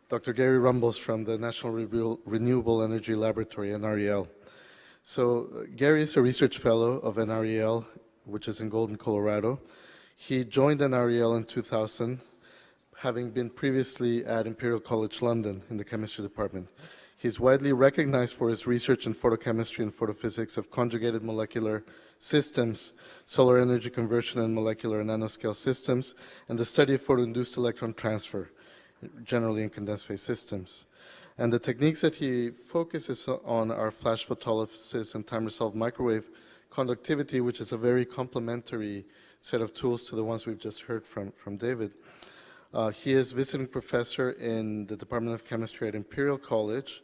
Dr. Garry Rumbles from the National Renewable Energy Laboratory, NREL. So Garry is a research fellow of NREL, which is in Golden, Colorado. He joined NREL in 2000, having been previously at Imperial College London in the chemistry department. He's widely recognized for his research in photochemistry and photophysics of conjugated molecular systems, solar energy conversion and molecular and nanoscale systems, and the study of photoinduced electron transfer, generally in condensed phase systems. And the techniques that he focuses on are flash photolysis and time-resolved microwave conductivity, which is a very complementary set of tools to the ones we've just heard from David. He is visiting professor in the Department of Chemistry at Imperial College.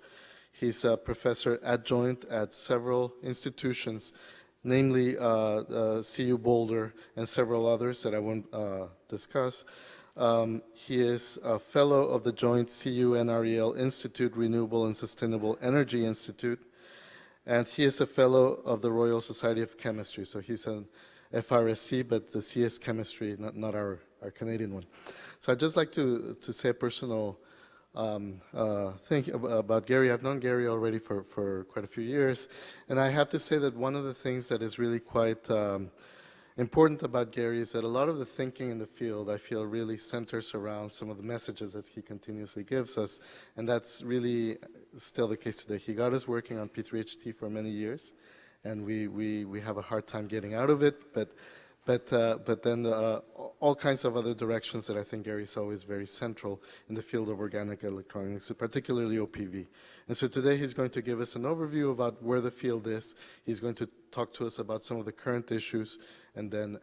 He's a professor adjunct at several institutions, namely CU Boulder and several others that I won't discuss. He is a fellow of the joint CU-NREL Institute Renewable and Sustainable Energy Institute, and he is a fellow of the Royal Society of Chemistry. So he's an FRSC, but the CS Chemistry, not our Canadian one. So I'd just like to say a personal thing about Garry. I've known Garry already for quite a few years, and I have to say that one of the things that is really quite important about Garry is that a lot of the thinking in the field, I feel, really centers around some of the messages that he continuously gives us, and that's really still the case today. He got us working on P3HT for many years, and we have a hard time getting out of it, but then all kinds of other directions that I think Garry is always very central in the field of organic electronics, particularly OPV. And so today he's going to give us an overview about where the field is. He's going to talk to us about some of the current issues, and then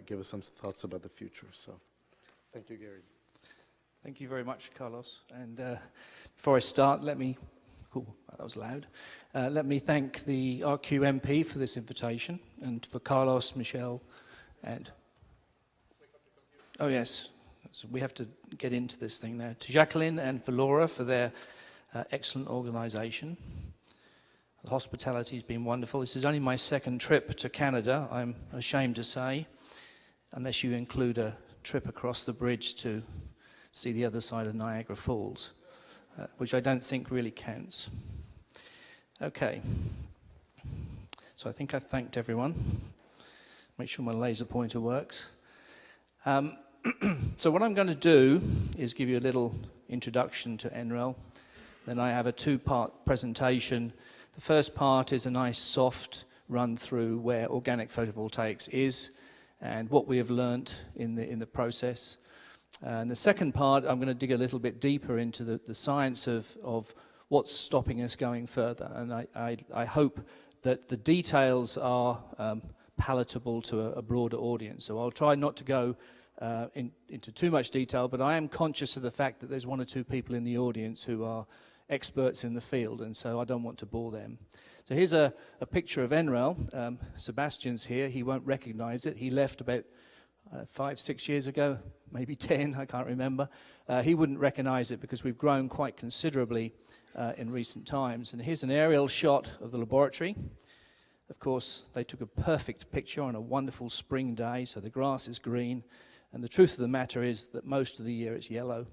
give us some thoughts about the future. So thank you, Garry. Thank you very much, Carlos. And before I start, let me, that was loud. Let me thank the RQMP for this invitation, and for Carlos, Michelle, and oh yes, so we have to get into this thing now. To Jacqueline and for Laura for their excellent organization. The hospitality has been wonderful. This is only my second trip to Canada, I'm ashamed to say, unless you include a trip across the bridge to see the other side of Niagara Falls, which I don't think really counts. Okay, so I think I've thanked everyone. Make sure my laser pointer works. So what I'm going to do is give you a little introduction to NREL. Then I have a two-part presentation. The first part is a nice soft run through where organic photovoltaics is and what we have learnt in the process. And the second part, I'm going to dig a little bit deeper into the science of what's stopping us going further. And I hope that the details are palatable to a broader audience. So I'll try not to go into too much detail, but I am conscious of the fact that there's one or two people in the audience who are experts in the field, and so I don't want to bore them. So here's a picture of NREL. Sebastian's here. He won't recognize it. He left about 5-6 years ago, maybe 10, I can't remember. He wouldn't recognize it because we've grown quite considerably in recent times. And here's an aerial shot of the laboratory. Of course, they took a perfect picture on a wonderful spring day, so the grass is green, and the truth of the matter is that most of the year it's yellow.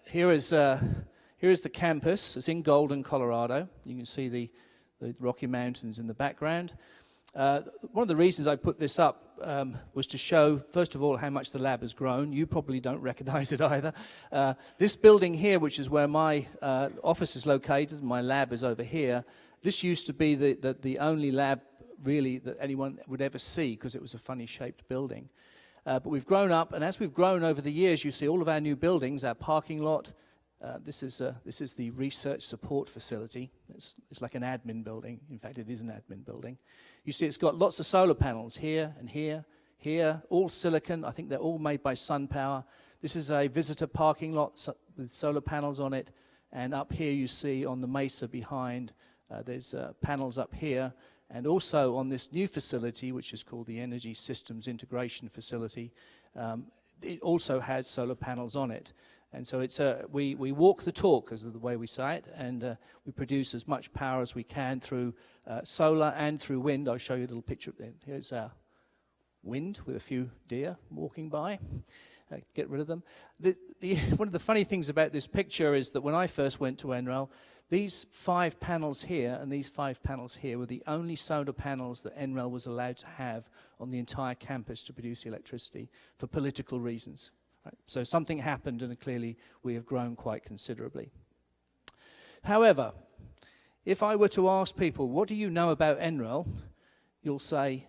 Here is the campus. It's in Golden, Colorado. You can see the Rocky Mountains in the background. One of the reasons I put this up was to show, first of all, how much the lab has grown. You probably don't recognize it either. This building here, which is where my office is located, my lab is over here, this used to be the only lab, really, that anyone would ever see, because it was a funny-shaped building. But we've grown up, and as we've grown over the years, you see all of our new buildings, our parking lot. This is the research support facility. It's like an admin building. In fact, it is an admin building. You see it's got lots of solar panels here and here, all silicon. I think they're all made by SunPower. This is a visitor parking lot with solar panels on it. And up here you see on the mesa behind, there's panels up here. And also on this new facility, which is called the Energy Systems Integration Facility, it also has solar panels on it. And so it's we walk the talk, as is the way we say it, and we produce as much power as we can through solar and through wind. I'll show you a little picture. Here's wind with a few deer walking by. get rid of them. One of the funny things about this picture is that when I first went to NREL, these 5 panels here and these 5 panels here were the only solar panels that NREL was allowed to have on the entire campus to produce electricity for political reasons. Right? So something happened, and clearly we have grown quite considerably. However, if I were to ask people, what do you know about NREL? You'll say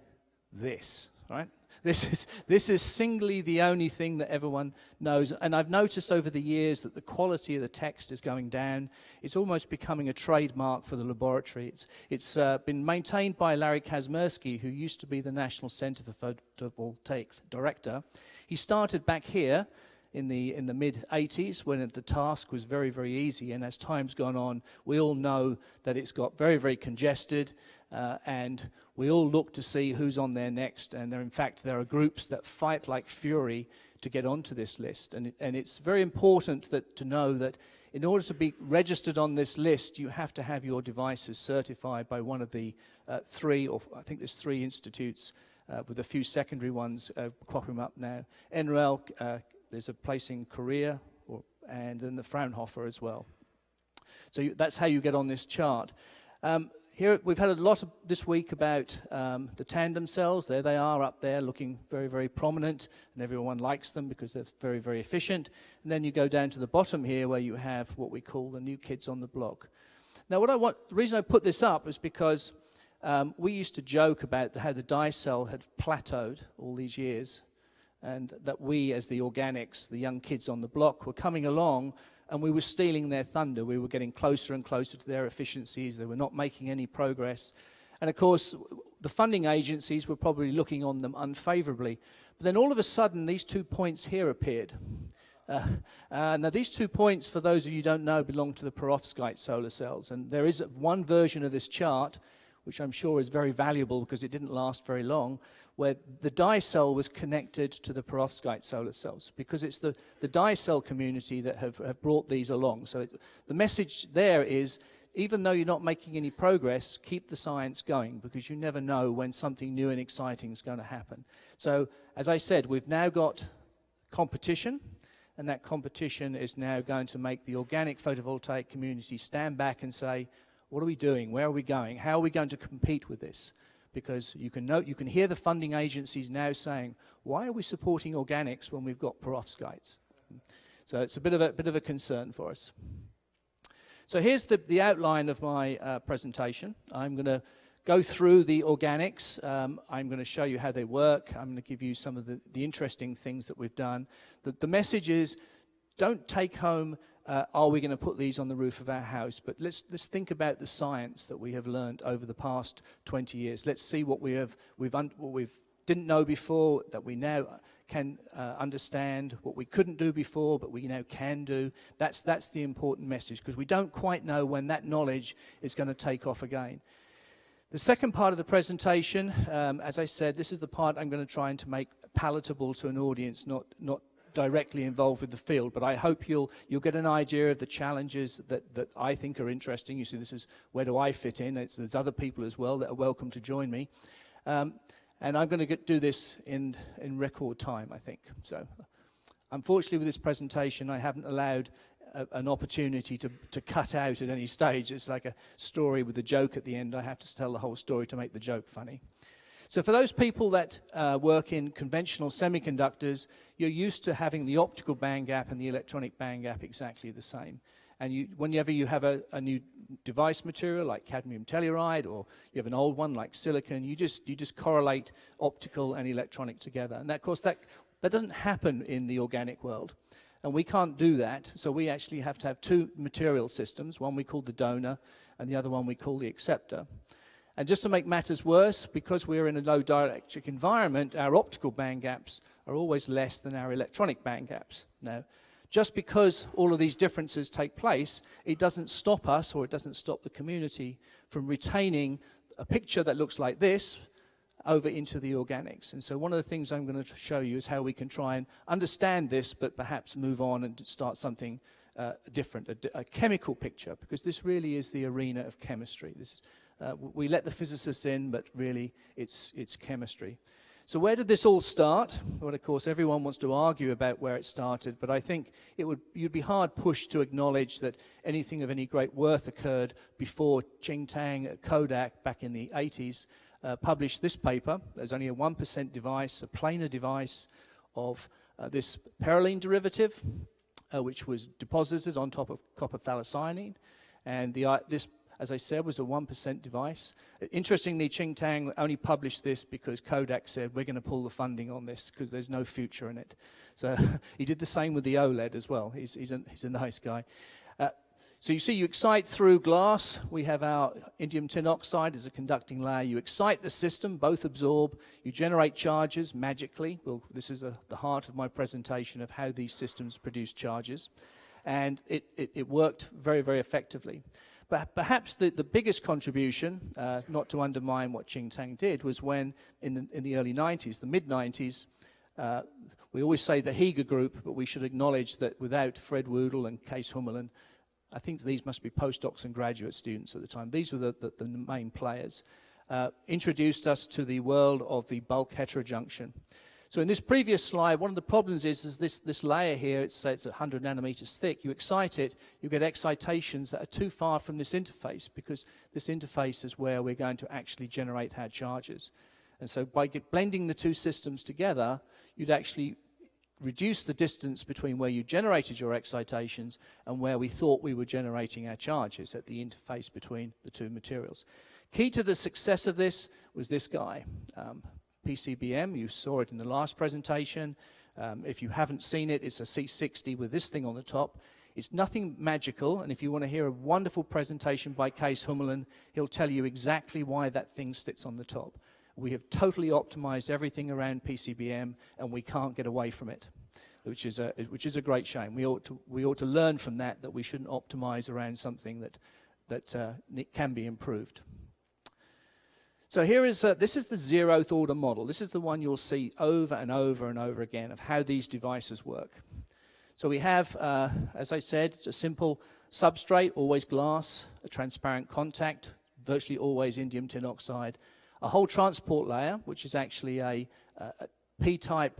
this, right? This is singly the only thing that everyone knows. And I've noticed over the years that the quality of the text is going down. It's almost becoming a trademark for the laboratory. It's been maintained by Larry Kazmersky, who used to be the National Center for Photovoltaic director. He started back here in the mid-'80s when the task was very, very easy. And as time's gone on, we all know that it's got very, very congested. And we all look to see who's on there next, and in fact there are groups that fight like fury to get onto this list, and it's very important to know that in order to be registered on this list, you have to have your devices certified by one of the 3, or I think there's 3 institutes, with a few secondary ones cropping up now. NREL, there's a place in Korea, and then the Fraunhofer as well. So that's how you get on this chart. Here, we've had a lot this week about the tandem cells. There they are up there looking very, very prominent, and everyone likes them because they're very, very efficient. And then you go down to the bottom here where you have what we call the new kids on the block. Now, the reason I put this up is because we used to joke about how the dye cell had plateaued all these years, and that we, as the organics, the young kids on the block, were coming along and we were stealing their thunder. We were getting closer and closer to their efficiencies. They were not making any progress. And of course, the funding agencies were probably looking on them unfavorably. But then all of a sudden, these 2 points here appeared. Now, these 2 points, for those of you who don't know, belong to the perovskite solar cells. And there is one version of this chart, which I'm sure is very valuable because it didn't last very long, where the dye cell was connected to the perovskite solar cells, because it's the dye cell community that have brought these along. So the message there is, even though you're not making any progress, keep the science going, because you never know when something new and exciting is going to happen. So, as I said, we've now got competition, and that competition is now going to make the organic photovoltaic community stand back and say, what are we doing? Where are we going? How are we going to compete with this? Because you can hear the funding agencies now saying, why are we supporting organics when we've got perovskites? So it's a bit of a concern for us. So here's the outline of my presentation. I'm going to go through the organics. I'm going to show you how they work. I'm going to give you some of the interesting things that we've done. The message is, don't take home, are we going to put these on the roof of our house? But let's think about the science that we have learned over the past 20 years. Let's see what we didn't know before, that we now can understand, what we couldn't do before, but we now can do. That's the important message, because we don't quite know when that knowledge is going to take off again. The second part of the presentation, as I said, this is the part I'm going to try and to make palatable to an audience, not directly involved with the field, but I hope you'll get an idea of the challenges that I think are interesting. You see, this is where do I fit in. There's other people as well that are welcome to join me. And I'm going to do this in record time, I think. So unfortunately with this presentation, I haven't allowed an opportunity to cut out at any stage. It's like a story with a joke at the end. I have to tell the whole story to make the joke funny. So for those people that work in conventional semiconductors, you're used to having the optical band gap and the electronic band gap exactly the same. And whenever you have a new device material like cadmium telluride, or you have an old one like silicon, you just correlate optical and electronic together. And of course that doesn't happen in the organic world. And we can't do that, so we actually have to have 2 material systems. One we call the donor, and the other one we call the acceptor. And just to make matters worse, because we're in a low dielectric environment, our optical band gaps are always less than our electronic band gaps. Now, just because all of these differences take place, it doesn't stop us, or it doesn't stop the community from retaining a picture that looks like this over into the organics. And so one of the things I'm going to show you is how we can try and understand this, but perhaps move on and start something different, a chemical picture, because this really is the arena of chemistry. We let the physicists in, but really it's chemistry. So where did this all start? Well, of course, everyone wants to argue about where it started, but I think you'd be hard pushed to acknowledge that anything of any great worth occurred before Qingtang at Kodak back in the 80s published this paper. There's only a 1% device, a planar device of this perylene derivative, which was deposited on top of copper phthalocyanine, and this, as I said, was a 1% device. Interestingly, Qingtang only published this because Kodak said, we're going to pull the funding on this because there's no future in it. So he did the same with the OLED as well. He's a nice guy. So you see, you excite through glass. We have our indium tin oxide as a conducting layer. You excite the system, both absorb. You generate charges magically. Well, this is the heart of my presentation of how these systems produce charges. And it worked very, very effectively. But perhaps the biggest contribution, not to undermine what Qingtang did, was when in the early 90s, the mid-90s, we always say the Higa group, but we should acknowledge that without Fred Woodall and Kees Hummelen, I think these must be postdocs and graduate students at the time. These were the main players. Introduced us to the world of the bulk heterojunction. So in this previous slide, one of the problems is this layer here, it's 100 nanometers thick. You excite it, you get excitations that are too far from this interface, because this interface is where we're going to actually generate our charges. And so by blending the two systems together, you'd actually reduce the distance between where you generated your excitations and where we thought we were generating our charges at the interface between the two materials. Key to the success of this was this guy, PCBM. You saw it in the last presentation. If you haven't seen it, it's a C60 with this thing on the top. It's nothing magical, and if you want to hear a wonderful presentation by Kees Hummelen, he'll tell you exactly why that thing sits on the top. We have totally optimized everything around PCBM, and we can't get away from it, which is a great shame. We ought to learn from that we shouldn't optimize around something that can be improved. So here is this is the zeroth order model. This is the one you'll see over and over and over again of how these devices work. So we have, as I said, it's a simple substrate, always glass, a transparent contact, virtually always indium tin oxide. A whole transport layer, which is actually a P-type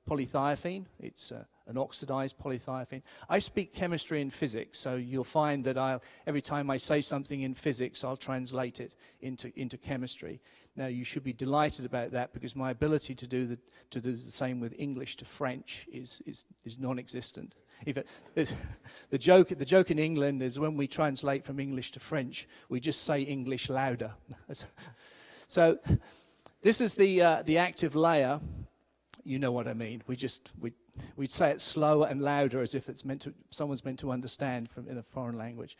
polythiophene. It's an oxidized polythiophene. I speak chemistry and physics, so you'll find that every time I say something in physics, I'll translate it into chemistry. Now, you should be delighted about that, because my ability to do the same with English to French is non-existent. The joke in England is when we translate from English to French, we just say English louder. So this is the active layer. You know what I mean. We'd say it slower and louder as if someone's meant to understand in a foreign language.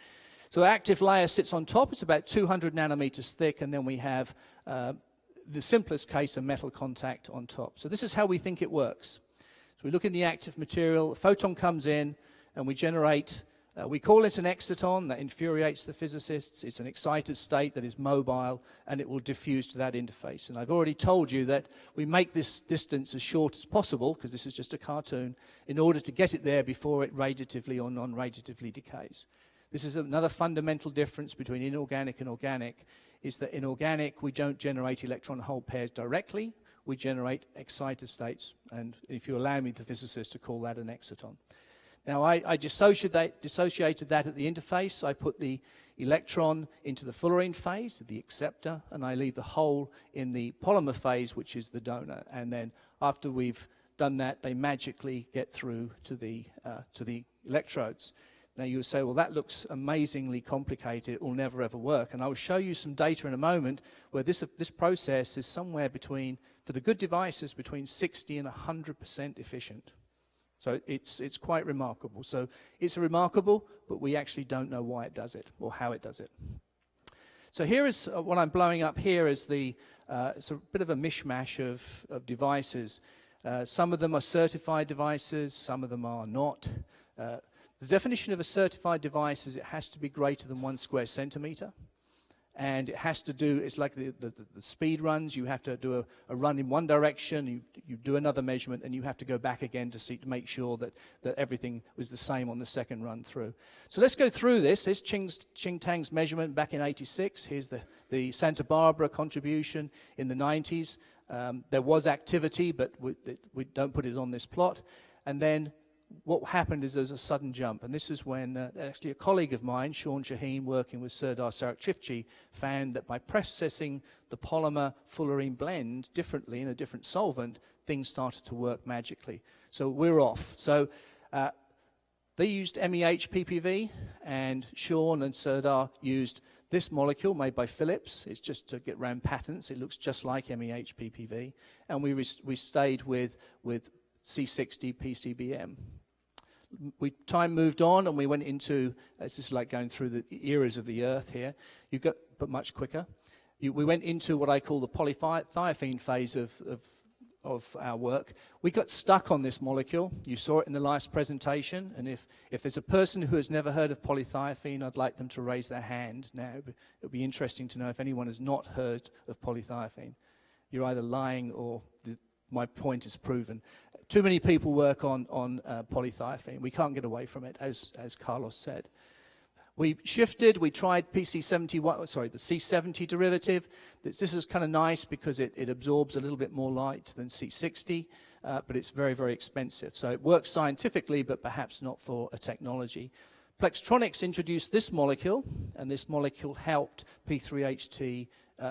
So active layer sits on top. It's about 200 nanometers thick, and then we have, the simplest case, a metal contact on top. So this is how we think it works. So we look in the active material, a photon comes in, and we generate, we call it an exciton. That infuriates the physicists. It's an excited state that is mobile, and it will diffuse to that interface. And I've already told you that we make this distance as short as possible, because this is just a cartoon, in order to get it there before it radiatively or non-radiatively decays. This is another fundamental difference between inorganic and organic, is that in organic we don't generate electron-hole pairs directly, we generate excited states, and if you allow me, the physicist, to call that an exciton. Now, I dissociated that at the interface. I put the electron into the Fullerene phase, the acceptor, and I leave the hole in the polymer phase, which is the donor. And then after we've done that, they magically get through to the electrodes. Now, you'll say, well, that looks amazingly complicated. It will never, ever work. And I will show you some data in a moment where this process is somewhere between, for the good devices, between 60 and 100% efficient. So it's quite remarkable. So it's remarkable, but we actually don't know why it does it or how it does it. So here is what I'm blowing up here is it's a bit of a mishmash of devices. Some of them are certified devices, some of them are not. The definition of a certified device is it has to be greater than 1 square centimeter. And it has to do, it's like the speed runs. You have to do a run in one direction, you do another measurement, and you have to go back again to make sure that everything was the same on the second run through. So let's go through this. Here's Qingtang's measurement back in '86. Here's the Santa Barbara contribution in the '90s. There was activity, but we don't put it on this plot. And then what happened is there's a sudden jump, and this is when actually a colleague of mine, Sean Shaheen, working with Serdar Sarakchifchi, found that by processing the polymer fullerene blend differently in a different solvent, things started to work magically. So we're off. So they used MEH PPV, and Sean and Serdar used this molecule made by Philips. It's just to get around patents. It looks just like MEH PPV, and we stayed with C60 PCBM. Time moved on, and we went into, this is like going through the eras of the Earth here, but much quicker. We went into what I call the polythiophene phase of our work. We got stuck on this molecule. You saw it in the last presentation, and if there's a person who has never heard of polythiophene, I'd like them to raise their hand now. It would be interesting to know if anyone has not heard of polythiophene. You're either lying or my point is proven. Too many people work on polythiophene. We can't get away from it, as Carlos said. We shifted. We tried the C70 derivative. This is kind of nice because it absorbs a little bit more light than C60, but it's very, very expensive. So it works scientifically, but perhaps not for a technology. Flextronics introduced this molecule, and this molecule helped P3HT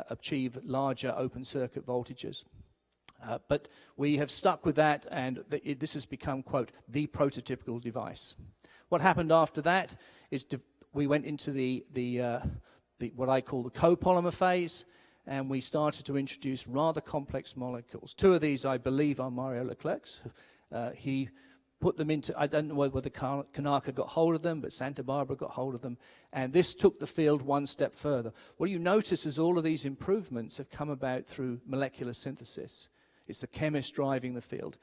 achieve larger open circuit voltages. But we have stuck with that, and this has become, quote, the prototypical device. What happened after that is we went into the what I call the copolymer phase, and we started to introduce rather complex molecules. Two of these, I believe, are Mario Leclerc's. He put them into, I don't know whether Kanaka got hold of them, but Santa Barbara got hold of them, and this took the field one step further. What you notice is all of these improvements have come about through molecular synthesis. It's the chemist driving the field.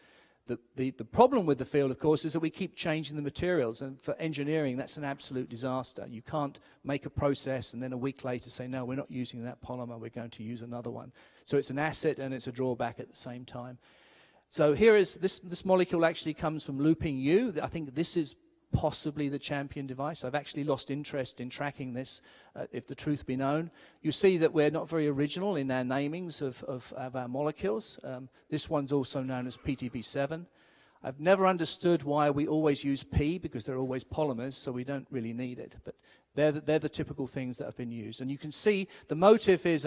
The problem with the field, of course, is that we keep changing the materials, and for engineering, that's an absolute disaster. You can't make a process and then a week later say, no, we're not using that polymer, we're going to use another one. So it's an asset and it's a drawback at the same time. So here is, this molecule actually comes from Looping U. I think this is possibly the champion device. I've actually lost interest in tracking this, if the truth be known. You see that we're not very original in our namings of our molecules. This one's also known as PTB7. I've never understood why we always use P, because they're always polymers, so we don't really need it. But they're the typical things that have been used. And you can see the motive is,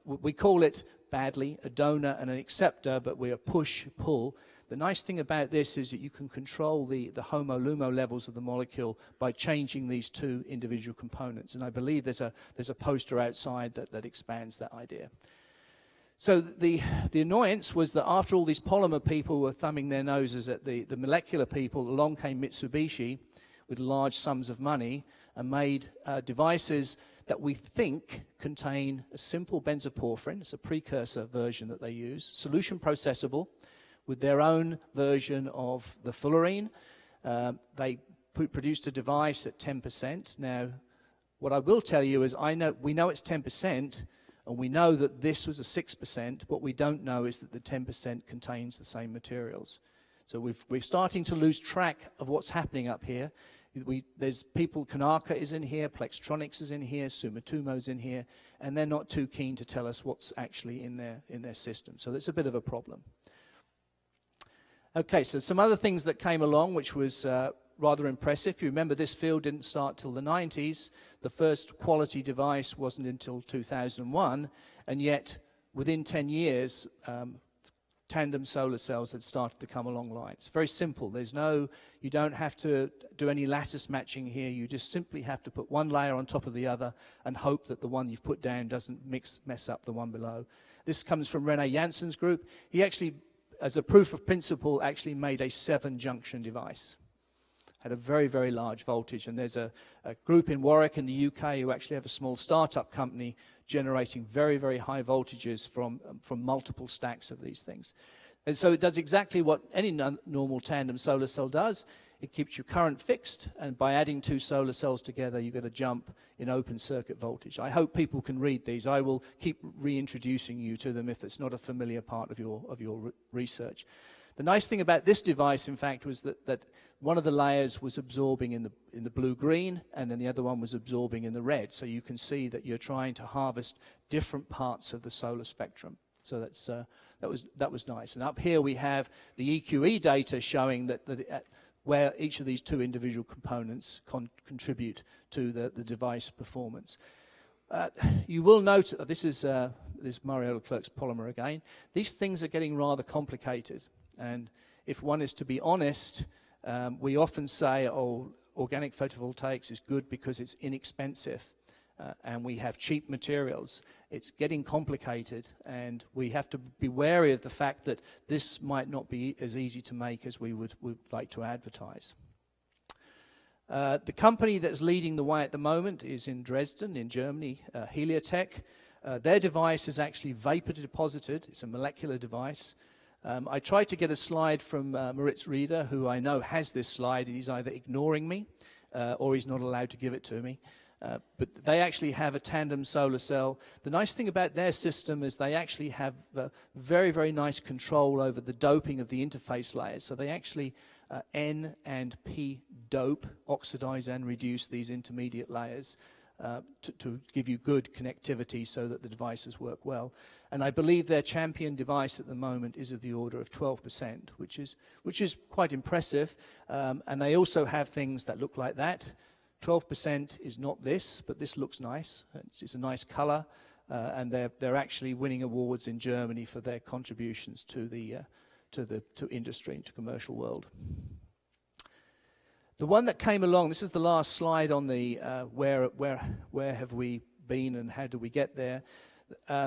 we call it badly, a donor and an acceptor, but we're a push-pull. The nice thing about this is that you can control the HOMO-LUMO levels of the molecule by changing these two individual components. And I believe there's a poster outside that expands that idea. So the annoyance was that after all these polymer people were thumbing their noses at the molecular people, along came Mitsubishi with large sums of money and made devices that we think contain a simple benzoporphyrin. It's a precursor version that they use, solution processable, with their own version of the fullerene. They produced a device at 10%. Now, what I will tell you is we know it's 10%, and we know that this was a 6%. What we don't know is that the 10% contains the same materials. So we're starting to lose track of what's happening up here. There's people, Kanaka is in here, Flextronics is in here, Sumitomo's in here, and they're not too keen to tell us what's actually in their system. So that's a bit of a problem. Okay, so some other things that came along, which was rather impressive. If you remember, this field didn't start till the 90s. The first quality device wasn't until 2001, and yet within 10 years, tandem solar cells had started to come along line. It's very simple. You don't have to do any lattice matching here. You just simply have to put one layer on top of the other and hope that the one you've put down doesn't mess up the one below. This comes from René Janssen's group. He actually, as a proof of principle, actually made a 7-junction device. Had a very, very large voltage. And there's a group in Warwick in the UK who actually have a small startup company generating very, very high voltages from multiple stacks of these things. And so it does exactly what any normal tandem solar cell does. It keeps your current fixed, and by adding 2 solar cells together, you get a jump in open circuit voltage. I hope people can read these. I will keep reintroducing you to them if it's not a familiar part of your research. The nice thing about this device, in fact, was that one of the layers was absorbing in the blue-green, and then the other one was absorbing in the red. So you can see that you're trying to harvest different parts of the solar spectrum. So that was nice. And up here we have the EQE data showing that where each of these two individual components contribute to the device performance. You will note, this is Mario Leclerc's polymer again. These things are getting rather complicated. And if one is to be honest, we often say, oh, organic photovoltaics is good because it's inexpensive and we have cheap materials. It's getting complicated, and we have to be wary of the fact that this might not be as easy to make as we would like to advertise. The company that's leading the way at the moment is in Dresden, in Germany, Heliatech. Their device is actually vapor deposited. It's a molecular device. I tried to get a slide from Moritz Rieder, who I know has this slide, and he's either ignoring me or he's not allowed to give it to me. But they actually have a tandem solar cell. The nice thing about their system is they actually have very, very nice control over the doping of the interface layers. So they actually N and P dope, oxidize and reduce these intermediate layers to give you good connectivity so that the devices work well. And I believe their champion device at the moment is of the order of 12%, which is quite impressive. And they also have things that look like that. 12% is not this, but this looks nice. It's a nice color, and they're actually winning awards in Germany for their contributions to industry and to commercial world. The one that came along, this is the last slide on the where have we been and how do we get there.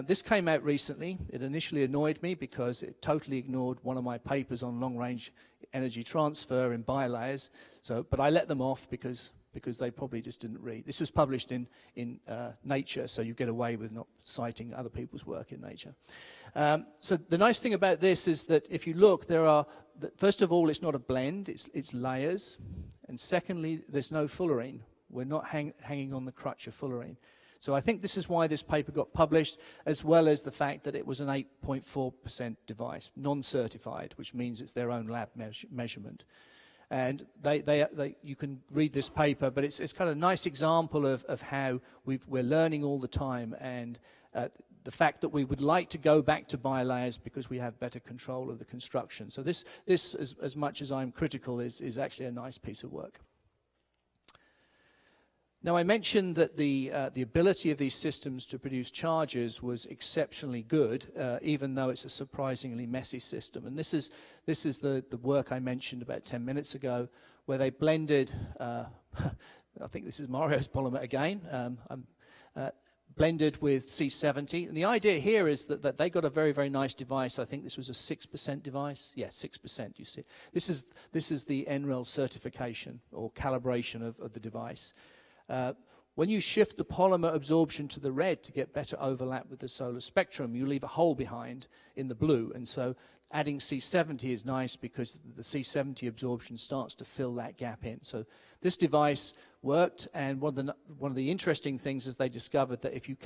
This came out recently. It initially annoyed me because it totally ignored one of my papers on long-range energy transfer in Bilayers. But I let them off because they probably just didn't read. This was published in Nature, so you get away with not citing other people's work in Nature. So the nice thing about this is that if you look, first of all, it's not a blend, it's layers. And secondly, there's no fullerene. We're not hanging on the crutch of fullerene. So I think this is why this paper got published, as well as the fact that it was an 8.4% device, non-certified, which means it's their own lab measurement. And you can read this paper, but it's kind of a nice example of how we're learning all the time, and the fact that we would like to go back to bilayers because we have better control of the construction. So this as much as I'm critical, is actually a nice piece of work. Now, I mentioned that the ability of these systems to produce charges was exceptionally good, even though it's a surprisingly messy system. And this is the work I mentioned about 10 minutes ago, where they blended, I think this is Mario's polymer again, blended with C70. And the idea here is that they got a very, very nice device. I think this was a 6% device. Yeah, 6%, you see. This is the NREL certification or calibration of the device. When you shift the polymer absorption to the red to get better overlap with the solar spectrum, you leave a hole behind in the blue. And so adding C70 is nice because the C70 absorption starts to fill that gap in. So this device worked, and one of the interesting things is they discovered that if you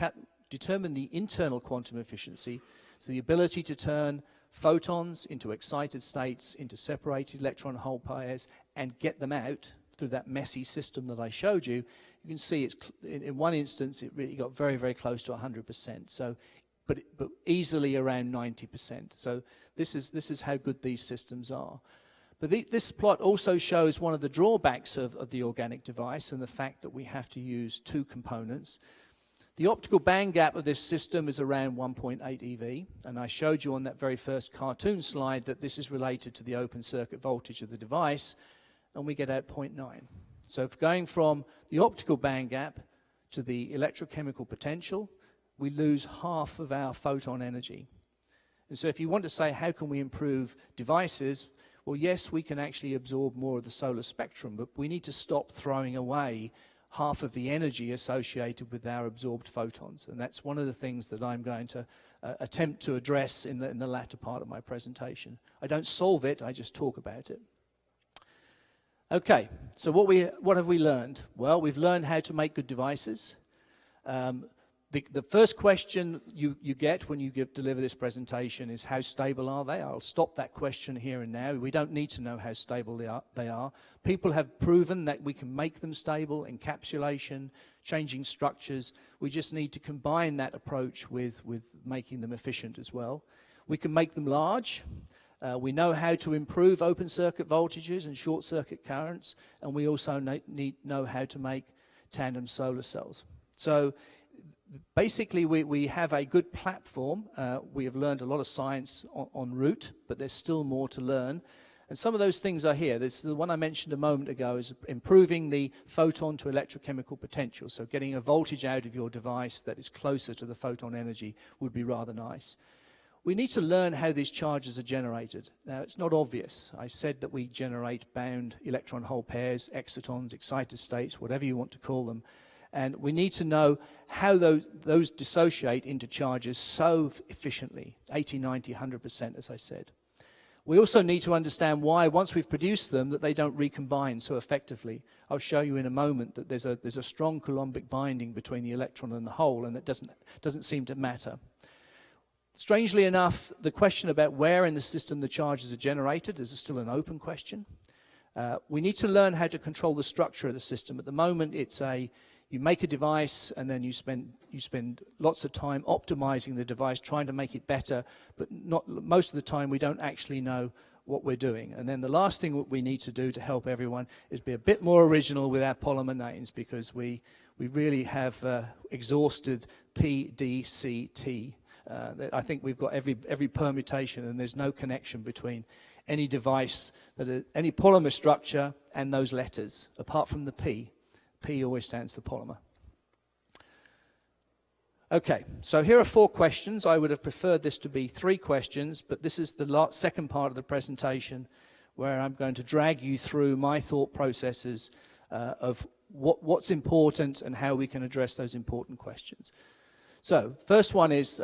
determine the internal quantum efficiency, so the ability to turn photons into excited states, into separated electron hole pairs, and get them out through that messy system that I showed you, you can see it's in one instance it really got very, very close to 100%. So, but easily around 90%. So this is how good these systems are. But this plot also shows one of the drawbacks of the organic device, and the fact that we have to use two components. The optical band gap of this system is around 1.8 eV, and I showed you on that very first cartoon slide that this is related to the open circuit voltage of the device, and we get out 0.9. So if going from the optical band gap to the electrochemical potential, we lose half of our photon energy. And so if you want to say, how can we improve devices? Well, yes, we can actually absorb more of the solar spectrum, but we need to stop throwing away half of the energy associated with our absorbed photons. And that's one of the things that I'm going to attempt to address in the latter part of my presentation. I don't solve it, I just talk about it. Okay, so what have we learned? Well, we've learned how to make good devices. The first question you get when you deliver this presentation is, how stable are they? I'll stop that question here and now. We don't need to know how stable they are. People have proven that we can make them stable, encapsulation, changing structures. We just need to combine that approach with making them efficient as well. We can make them large. We know how to improve open circuit voltages and short circuit currents, and we also know how to make tandem solar cells. So basically we have a good platform. We have learned a lot of science en route, but there's still more to learn. And some of those things are here. This, the one I mentioned a moment ago, is improving the photon to electrochemical potential. So getting a voltage out of your device that is closer to the photon energy would be rather nice. We need to learn how these charges are generated. Now, it's not obvious. I said that we generate bound electron-hole pairs, excitons, excited states, whatever you want to call them. And we need to know how those dissociate into charges so efficiently, 80, 90, 100%, as I said. We also need to understand why, once we've produced them, that they don't recombine so effectively. I'll show you in a moment that there's a strong Coulombic binding between the electron and the hole, and it doesn't seem to matter. Strangely enough, the question about where in the system the charges are generated is still an open question. We need to learn how to control the structure of the system. At the moment, it's you make a device and then you spend lots of time optimizing the device, trying to make it better, but most of the time we don't actually know what we're doing. And then the last thing we need to do to help everyone is be a bit more original with our polymer names, because we really have exhausted P, D, C, T. I think we've got every permutation, and there's no connection between any device, any polymer structure and those letters, apart from the P. P always stands for polymer. Okay, so here are 4 questions. I would have preferred this to be 3 questions, but this is the second part of the presentation where I'm going to drag you through my thought processes of what's important and how we can address those important questions. So, first one is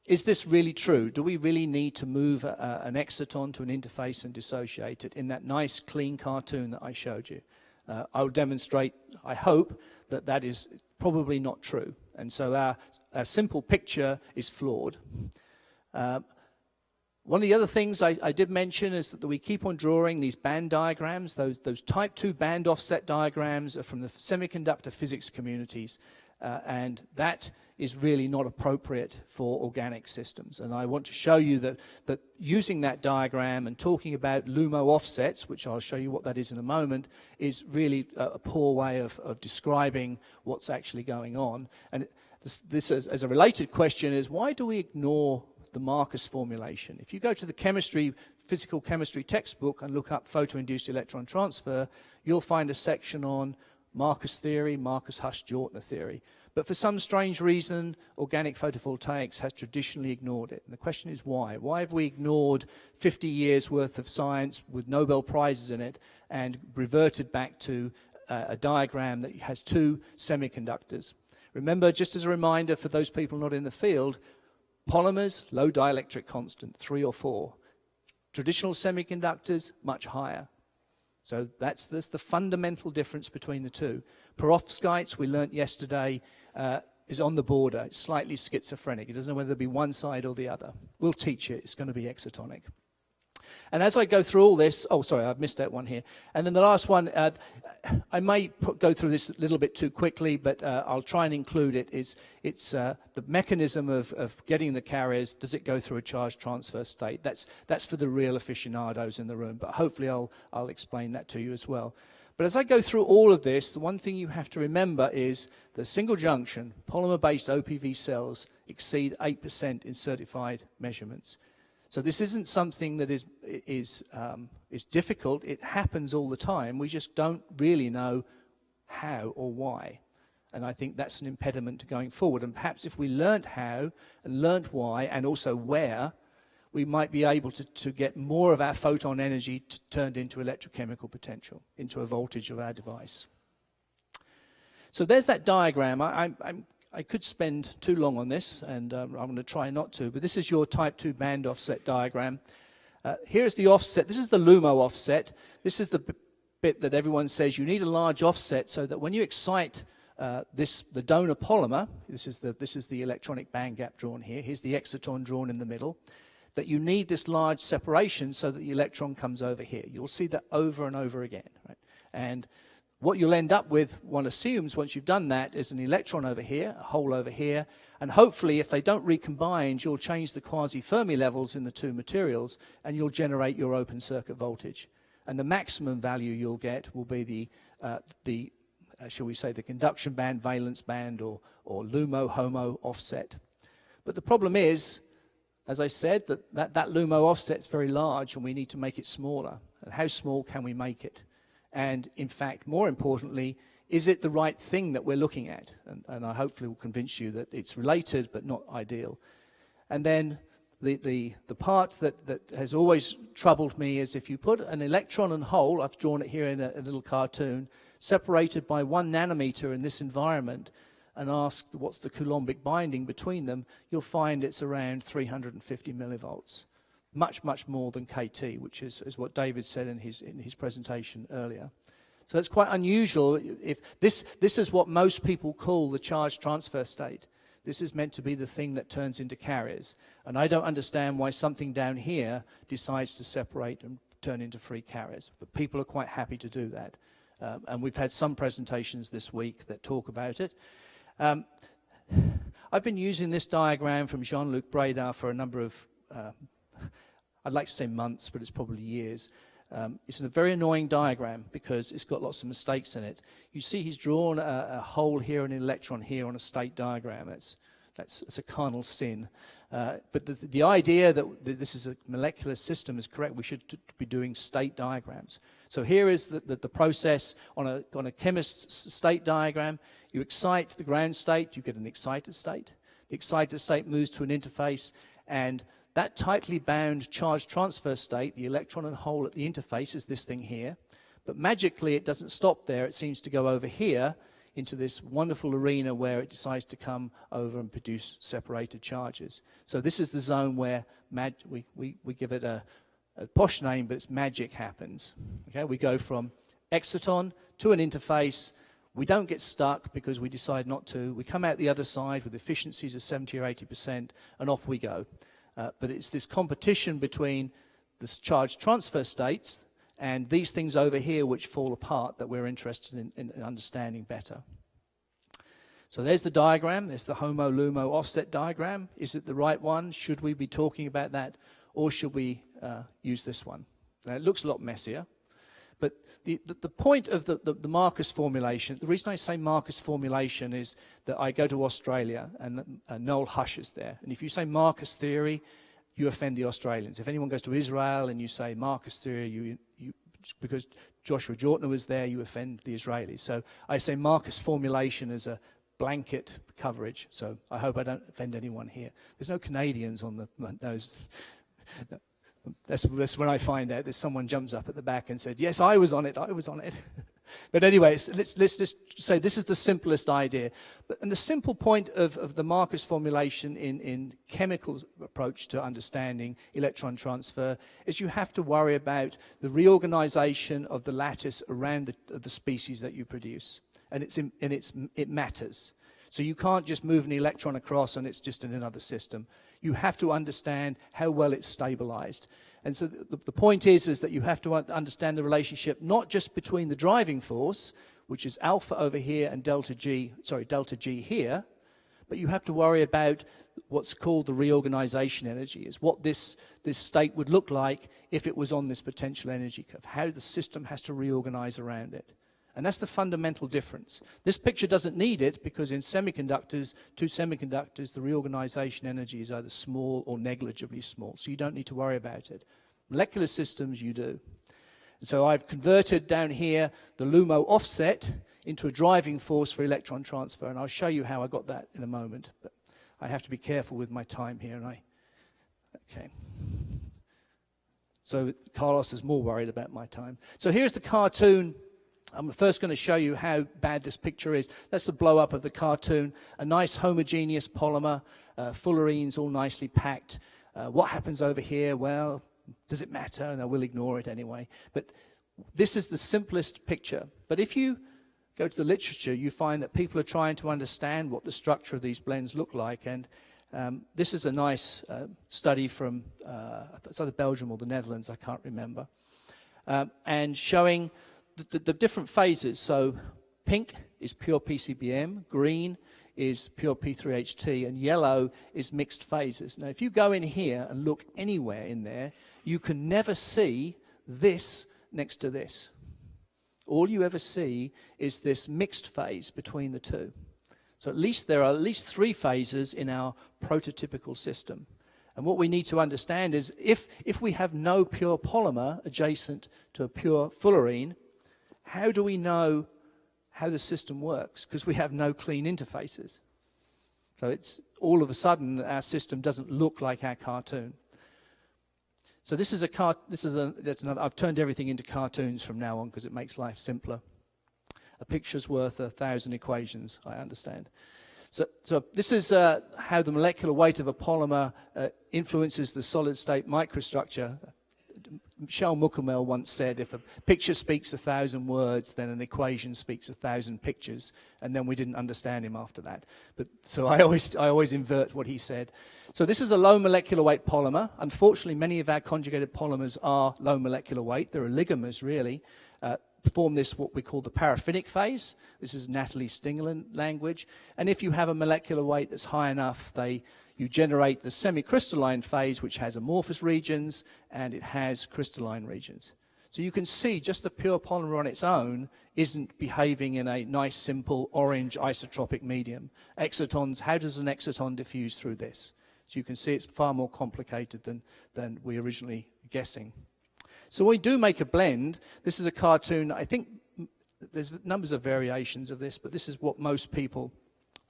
this really true? Do we really need to move an exciton to an interface and dissociate it in that nice, clean cartoon that I showed you? I will demonstrate, I hope, that is probably not true. And so our simple picture is flawed. One of the other things I did mention is that we keep on drawing these band diagrams. Those type 2 band offset diagrams are from the semiconductor physics communities. And that is really not appropriate for organic systems. And I want to show you that using that diagram and talking about LUMO offsets, which I'll show you what that is in a moment, is really a poor way of describing what's actually going on. And this as a related question is, why do we ignore the Marcus formulation? If you go to the physical chemistry textbook and look up photoinduced electron transfer, you'll find a section on Marcus theory, Marcus-Husch-Jortner theory. But for some strange reason, organic photovoltaics has traditionally ignored it. And the question is why? Why have we ignored 50 years worth of science with Nobel Prizes in it and reverted back to a diagram that has 2 semiconductors? Remember, just as a reminder for those people not in the field, polymers, low dielectric constant, 3 or 4. Traditional semiconductors, much higher. So that's the fundamental difference between the two. Perovskites, we learnt yesterday, is on the border. It's slightly schizophrenic. It doesn't know whether to be one side or the other. We'll teach it. It's going to be excitonic. And as I go through all this, oh, sorry, I've missed that one here. And then the last one, I may go through this a little bit too quickly, but I'll try and include it. It's the mechanism of getting the carriers. Does it go through a charge transfer state? That's for the real aficionados in the room, but hopefully I'll explain that to you as well. But as I go through all of this, the one thing you have to remember is the single junction polymer-based OPV cells exceed 8% in certified measurements. So this isn't something that is difficult. It happens all the time. We just don't really know how or why. And I think that's an impediment to going forward. And perhaps if we learnt how and learnt why and also where, we might be able to get more of our photon energy turned into electrochemical potential, into a voltage of our device. So there's that diagram. I could spend too long on this, and I'm going to try not to, but this is your type 2 band offset diagram. Here's the offset. This is the LUMO offset. This is the bit that everyone says you need a large offset so that when you excite the donor polymer, this is the electronic band gap drawn here, here's the exciton drawn in the middle, that you need this large separation so that the electron comes over here. You'll see that over and over again. Right? And what you'll end up with, one assumes, once you've done that, is an electron over here, a hole over here, and hopefully if they don't recombine, you'll change the quasi-Fermi levels in the two materials, and you'll generate your open circuit voltage. And the maximum value you'll get will be shall we say, the conduction band, valence band, or LUMO-HOMO offset. But the problem is, as I said, that LUMO offset's very large, and we need to make it smaller. And how small can we make it? And in fact, more importantly, is it the right thing that we're looking at? And I hopefully will convince you that it's related, but not ideal. And then the part that has always troubled me is if you put an electron and hole, I've drawn it here in a little cartoon, separated by 1 nanometer in this environment, and ask what's the Coulombic binding between them, you'll find it's around 350 millivolts. Much, much more than KT, which is what David said in his presentation earlier. So that's quite unusual. If this is what most people call the charge transfer state. This is meant to be the thing that turns into carriers. And I don't understand why something down here decides to separate and turn into free carriers. But people are quite happy to do that. And we've had some presentations this week that talk about it. I've been using this diagram from Jean-Luc Brédard for a number of, I'd like to say months, but it's probably years. It's a very annoying diagram because it's got lots of mistakes in it. You see he's drawn a hole here and an electron here on a state diagram. That's a carnal sin. But the idea that this is a molecular system is correct. We should be doing state diagrams. So here is the process on a chemist's state diagram. You excite the ground state, you get an excited state. The excited state moves to an interface, and that tightly bound charge transfer state, the electron and hole at the interface, is this thing here. But magically, it doesn't stop there. It seems to go over here into this wonderful arena where it decides to come over and produce separated charges. So this is the zone where we give it a posh name, but it's magic happens. Okay, we go from exciton to an interface. We don't get stuck because we decide not to. We come out the other side with efficiencies of 70 or 80%, and off we go. But it's this competition between the charge transfer states and these things over here which fall apart that we're interested in understanding better. So there's the diagram. There's the HOMO-LUMO offset diagram. Is it the right one? Should we be talking about that, or should we use this one? Now, it looks a lot messier. But the point of the Marcus formulation, the reason I say Marcus formulation is that I go to Australia and Noel Hush is there. And if you say Marcus theory, you offend the Australians. If anyone goes to Israel and you say Marcus theory, because Joshua Jortner was there, you offend the Israelis. So I say Marcus formulation as a blanket coverage. So I hope I don't offend anyone here. There's no Canadians on those. That's when I find out that someone jumps up at the back and said, yes, I was on it. But anyway, let's just say this is the simplest idea. And the simple point of the Marcus formulation in chemical approach to understanding electron transfer is you have to worry about the reorganization of the lattice around the species that you produce. And it matters. So you can't just move an electron across and it's just in another system. You have to understand how well it's stabilized. And so the point is that you have to understand the relationship not just between the driving force, which is alpha over here, and delta G here, but you have to worry about what's called the reorganization energy, is what this state would look like if it was on this potential energy curve, how the system has to reorganize around it. And that's the fundamental difference. This picture doesn't need it because in semiconductors, the reorganization energy is either small or negligibly small, so you don't need to worry about it. Molecular systems, you do. And so I've converted down here the LUMO offset into a driving force for electron transfer, and I'll show you how I got that in a moment. But I have to be careful with my time here, okay. So Carlos is more worried about my time. So here's the cartoon. I'm first going to show you how bad this picture is. That's the blow-up of the cartoon. A nice homogeneous polymer, fullerenes all nicely packed. What happens over here? Well, does it matter? No, we'll ignore it anyway. But this is the simplest picture. But if you go to the literature, you find that people are trying to understand what the structure of these blends look like. And this is a nice study from it's either Belgium or the Netherlands, I can't remember, and showing the different phases. So pink is pure PCBM, green is pure P3HT, and yellow is mixed phases. Now, if you go in here and look anywhere in there, you can never see this next to this. All you ever see is this mixed phase between the two. So there are at least 3 phases in our prototypical system. And what we need to understand is if we have no pure polymer adjacent to a pure fullerene, how do we know how the system works? Because we have no clean interfaces. So it's all of a sudden our system doesn't look like our cartoon. So I've turned everything into cartoons from now on because it makes life simpler. A picture's worth 1,000 equations, I understand. So this is how the molecular weight of a polymer influences the solid-state microstructure. Michel Moukamel once said, if a picture speaks 1,000 words, then an equation speaks 1,000 pictures, and then we didn't understand him after that. So I always invert what he said. So this is a low molecular weight polymer. Unfortunately, many of our conjugated polymers are low molecular weight. They're oligomers, really. Form this, what we call the paraffinic phase. This is Natalie Stingerland language. And if you have a molecular weight that's high enough, you generate the semi-crystalline phase, which has amorphous regions, and it has crystalline regions. So you can see just the pure polymer on its own isn't behaving in a nice, simple, orange isotropic medium. Excitons, how does an exciton diffuse through this? So you can see it's far more complicated than we originally guessing. So when we do make a blend, this is a cartoon. I think there's numbers of variations of this, but this is what most people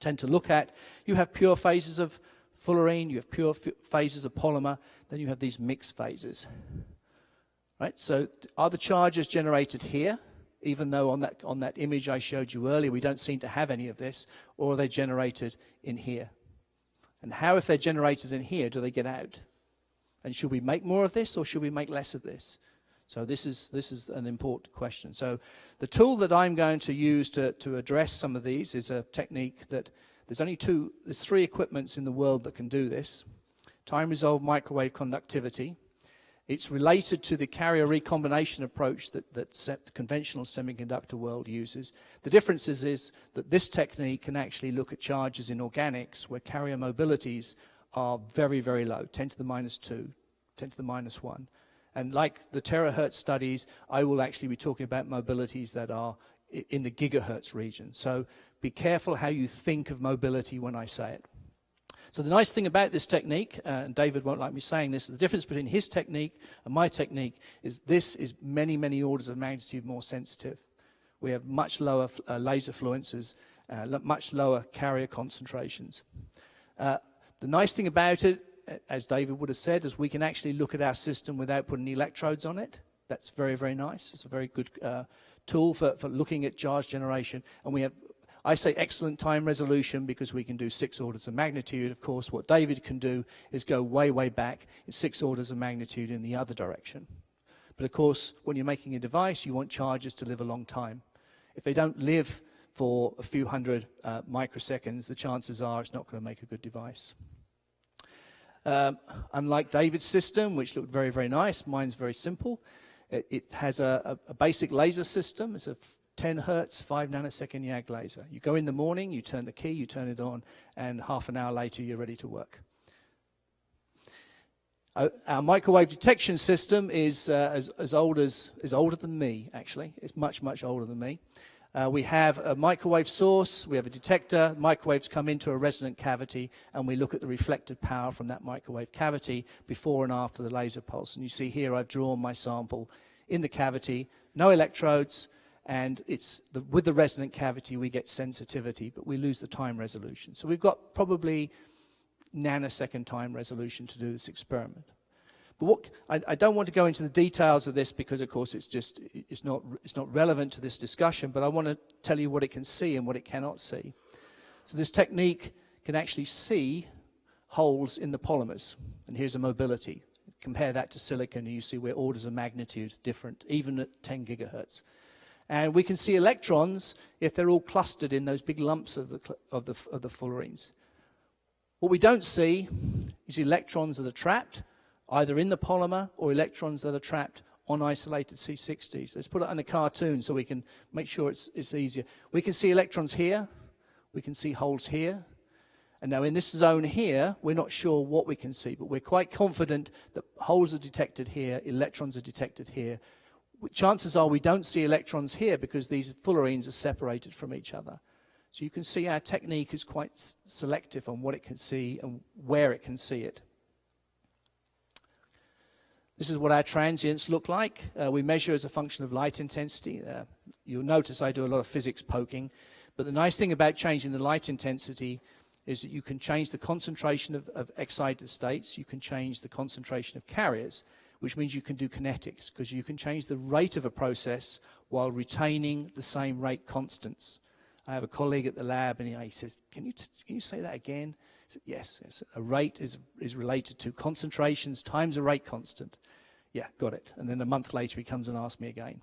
tend to look at. You have pure phases of fullerene, you have pure phases of polymer, then you have these mixed phases. Right? So are the charges generated here, even though on that image I showed you earlier, we don't seem to have any of this, or are they generated in here? And how, if they're generated in here, do they get out? And should we make more of this, or should we make less of this? So this is an important question. So the tool that I'm going to use to address some of these is a technique that there's 3 equipments in the world that can do this. Time-resolved microwave conductivity. It's related to the carrier recombination approach that the conventional semiconductor world uses. The difference is that this technique can actually look at charges in organics where carrier mobilities are very, very low, 10 to the minus 2, 10 to the minus 1. And like the terahertz studies, I will actually be talking about mobilities that are in the gigahertz region. So be careful how you think of mobility when I say it. So the nice thing about this technique, and David won't like me saying this, the difference between his technique and my technique is this is many, many orders of magnitude more sensitive. We have much lower laser fluences, much lower carrier concentrations. The nice thing about it, as David would have said, is we can actually look at our system without putting electrodes on it. That's very, very nice. It's a very good tool for looking at charge generation. And we have, I say, excellent time resolution because we can do 6 orders of magnitude. Of course, what David can do is go way, way back in 6 orders of magnitude in the other direction. But of course, when you're making a device, you want charges to live a long time. If they don't live for a few hundred microseconds, the chances are it's not going to make a good device. Unlike David's system, which looked very, very nice, mine's very simple. It has a basic laser system. It's a 10 hertz, 5 nanosecond YAG laser. You go in the morning, you turn the key, you turn it on, and half an hour later, you're ready to work. Our microwave detection system is older than me, actually. It's much, much older than me. We have a microwave source, we have a detector, microwaves come into a resonant cavity, and we look at the reflected power from that microwave cavity before and after the laser pulse. And you see here I've drawn my sample in the cavity, no electrodes, and with the resonant cavity we get sensitivity, but we lose the time resolution. So we've got probably nanosecond time resolution to do this experiment. But I don't want to go into the details of this because, of course, it's not relevant to this discussion, but I want to tell you what it can see and what it cannot see. So this technique can actually see holes in the polymers, and here's a mobility. Compare that to silicon, and you see we're orders of magnitude different, even at 10 gigahertz. And we can see electrons if they're all clustered in those big lumps of the fullerenes. What we don't see is electrons that are trapped either in the polymer or electrons that are trapped on isolated C60s. Let's put it on a cartoon so we can make sure it's easier. We can see electrons here. We can see holes here. And now in this zone here, we're not sure what we can see, but we're quite confident that holes are detected here, electrons are detected here. Chances are we don't see electrons here because these fullerenes are separated from each other. So you can see our technique is quite selective on what it can see and where it can see it. This is what our transients look like. We measure as a function of light intensity. You'll notice I do a lot of physics poking, but the nice thing about changing the light intensity is that you can change the concentration of excited states, you can change the concentration of carriers, which means you can do kinetics, because you can change the rate of a process while retaining the same rate constants. I have a colleague at the lab, and he says, can you say that again? I said, yes. A rate is related to concentrations times a rate constant. Yeah, got it. And then a month later, he comes and asks me again.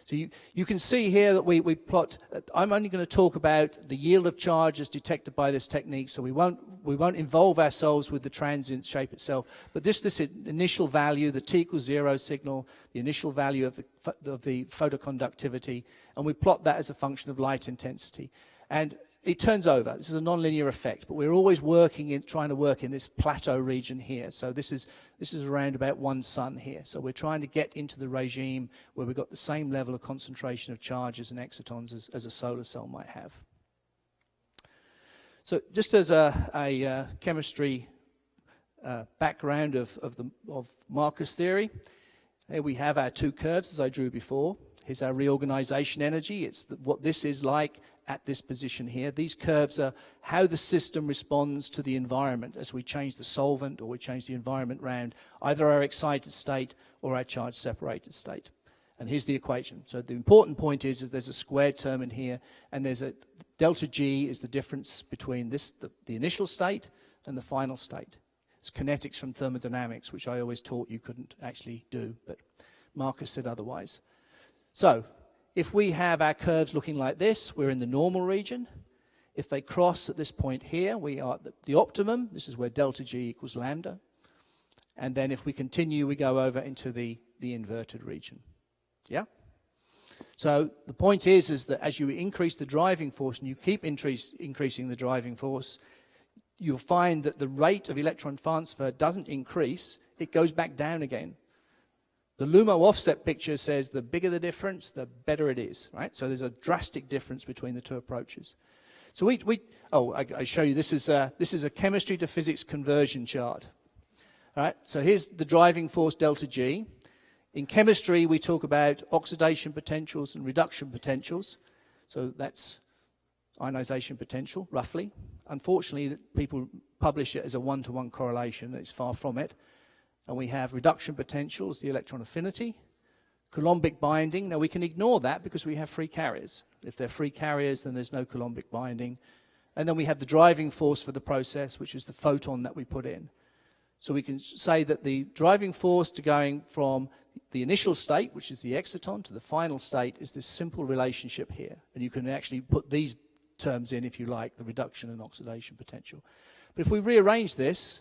So you can see here that we plot. I'm only going to talk about the yield of charge as detected by this technique, so we won't involve ourselves with the transient shape itself. But this initial value, the t equals 0 signal, the initial value of the photoconductivity, and we plot that as a function of light intensity. And it turns over. This is a nonlinear effect, but we're always trying to work in this plateau region here. So this is around about 1 sun here. So we're trying to get into the regime where we've got the same level of concentration of charges and excitons as a solar cell might have. So just as a chemistry background of Marcus theory, here we have our two curves as I drew before. Here's our reorganization energy. It's what this is like at this position here. These curves are how the system responds to the environment as we change the solvent or we change the environment around either our excited state or our charge separated state. And here's the equation. So the important point is there's a squared term in here, and there's a delta G is the difference between the initial state and the final state. It's kinetics from thermodynamics, which I always taught you couldn't actually do, but Marcus said otherwise. So if we have our curves looking like this, we're in the normal region. If they cross at this point here, we are at the optimum. This is where delta G equals lambda. And then if we continue, we go over into the inverted region. Yeah? So the point is that as you increase the driving force and you keep increasing the driving force, you'll find that the rate of electron transfer doesn't increase, it goes back down again. The LUMO offset picture says the bigger the difference, the better it is, right? So there's a drastic difference between the two approaches. So I show you, this is a chemistry to physics conversion chart. All right, so here's the driving force delta G. In chemistry, we talk about oxidation potentials and reduction potentials. So that's ionization potential, roughly. Unfortunately, people publish it as a one-to-one correlation. It's far from it. And we have reduction potentials, the electron affinity, Coulombic binding. Now, we can ignore that because we have free carriers. If they're free carriers, then there's no Coulombic binding. And then we have the driving force for the process, which is the photon that we put in. So we can say that the driving force to going from the initial state, which is the exciton, to the final state is this simple relationship here. And you can actually put these terms in, if you like, the reduction and oxidation potential. But if we rearrange this,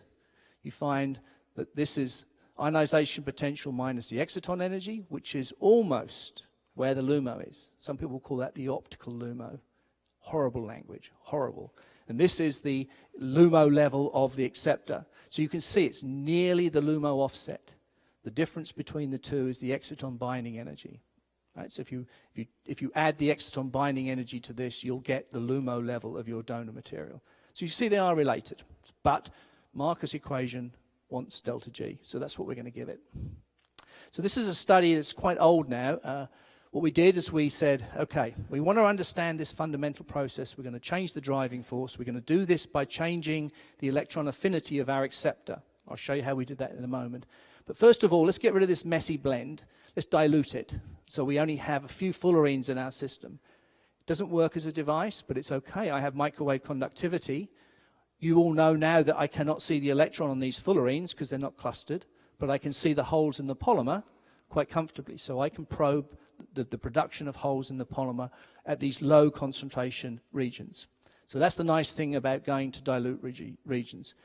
you find that this is ionization potential minus the exciton energy, which is almost where the LUMO is. Some people call that the optical LUMO. Horrible language, horrible. And this is the LUMO level of the acceptor. So you can see it's nearly the LUMO offset. The difference between the two is the exciton binding energy. Right? So if you add the exciton binding energy to this, you'll get the LUMO level of your donor material. So you see they are related. But Marcus' equation wants delta G. So that's what we're going to give it. So this is a study that's quite old now. What we did is we said, okay, we want to understand this fundamental process. We're going to change the driving force. We're going to do this by changing the electron affinity of our acceptor. I'll show you how we did that in a moment. But first of all, let's get rid of this messy blend. Let's dilute it. So we only have a few fullerenes in our system. It doesn't work as a device, but it's okay. I have microwave conductivity. You all know now that I cannot see the electron on these fullerenes because they're not clustered, but I can see the holes in the polymer quite comfortably. So I can probe the production of holes in the polymer at these low concentration regions. So that's the nice thing about going to dilute regions.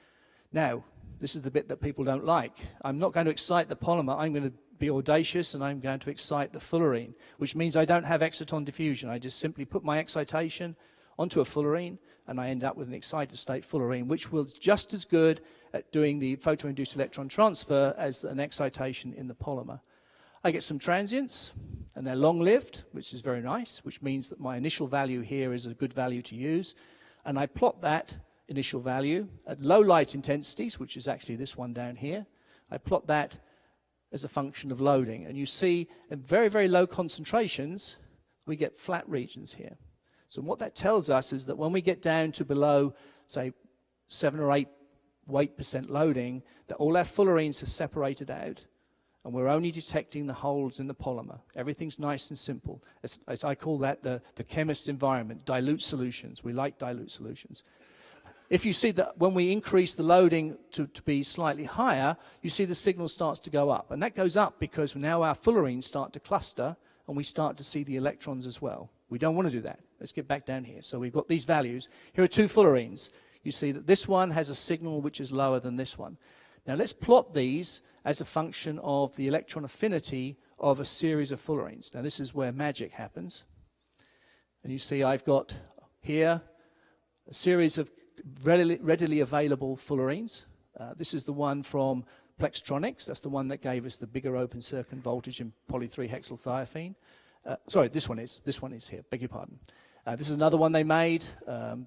Now, this is the bit that people don't like. I'm not going to excite the polymer. I'm going to be audacious, and I'm going to excite the fullerene, which means I don't have exciton diffusion. I just simply put my excitation onto a fullerene, and I end up with an excited state fullerene, which was just as good at doing the photoinduced electron transfer as an excitation in the polymer. I get some transients, and they're long-lived, which is very nice, which means that my initial value here is a good value to use, and I plot that initial value at low light intensities, which is actually this one down here. I plot that as a function of loading, and you see at very, very low concentrations, we get flat regions here. So what that tells us is that when we get down to below, say, 7 or 8% loading, that all our fullerenes are separated out, and we're only detecting the holes in the polymer. Everything's nice and simple. As I call that the chemist's environment, dilute solutions. We like dilute solutions. If you see that when we increase the loading to be slightly higher, you see the signal starts to go up. And that goes up because now our fullerenes start to cluster, and we start to see the electrons as well. We don't want to do that. Let's get back down here. So we've got these values. Here are two fullerenes. You see that this one has a signal which is lower than this one. Now let's plot these as a function of the electron affinity of a series of fullerenes. Now this is where magic happens. And you see I've got here a series of readily available fullerenes. This is the one from Flextronics. That's the one that gave us the bigger open circuit voltage in poly-3-hexylthiophene. Sorry, this one is here, beg your pardon. This is another one they made.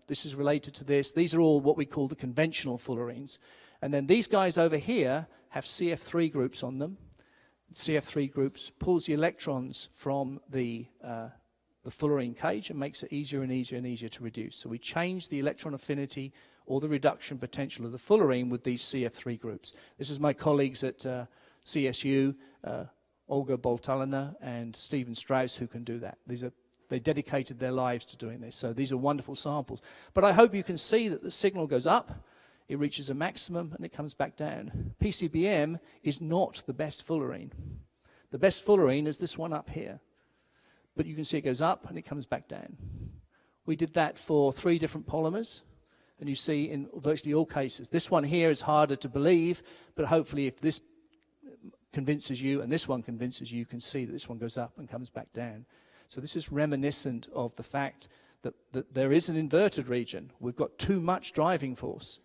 This is related to this. These are all what we call the conventional fullerenes. And then these guys over here have CF3 groups on them. CF3 groups pulls the electrons from the fullerene cage and makes it easier and easier and easier to reduce. So we change the electron affinity or the reduction potential of the fullerene with these CF3 groups. This is my colleagues at CSU, Olga Boltalina and Stephen Strauss, who can do that. They dedicated their lives to doing this. So these are wonderful samples. But I hope you can see that the signal goes up, it reaches a maximum, and it comes back down. PCBM is not the best fullerene. The best fullerene is this one up here. But you can see it goes up and it comes back down. We did that for 3 different polymers, and you see in virtually all cases. This one here is harder to believe, but hopefully if this convinces you and this one convinces you, you can see that this one goes up and comes back down. So this is reminiscent of the fact that there is an inverted region. We've got too much driving force.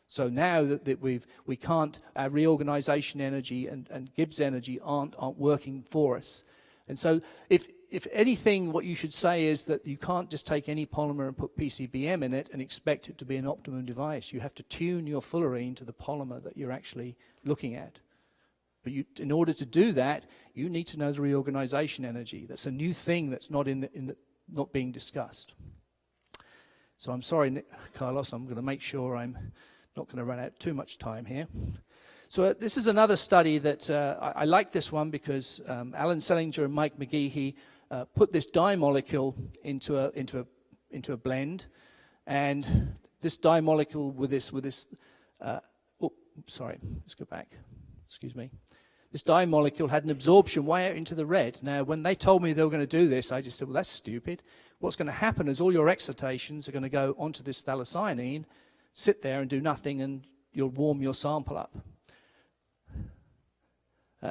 So now that we can't, our reorganization energy and Gibbs energy aren't working for us. And so if anything, what you should say is that you can't just take any polymer and put PCBM in it and expect it to be an optimum device. You have to tune your fullerene to the polymer that you're actually looking at. But in order to do that, you need to know the reorganization energy. That's a new thing that's not not being discussed. So I'm sorry, Carlos, I'm going to make sure I'm not going to run out too much time here. So this is another study that I like this one because Alan Selinger and Mike McGeehee put this dye molecule into a blend, and this dye molecule with this let's go back. Excuse me. This dye molecule had an absorption way out into the red. Now, when they told me they were going to do this, I just said, well, that's stupid. What's going to happen is all your excitations are going to go onto this phthalocyanine, sit there and do nothing, and you'll warm your sample up.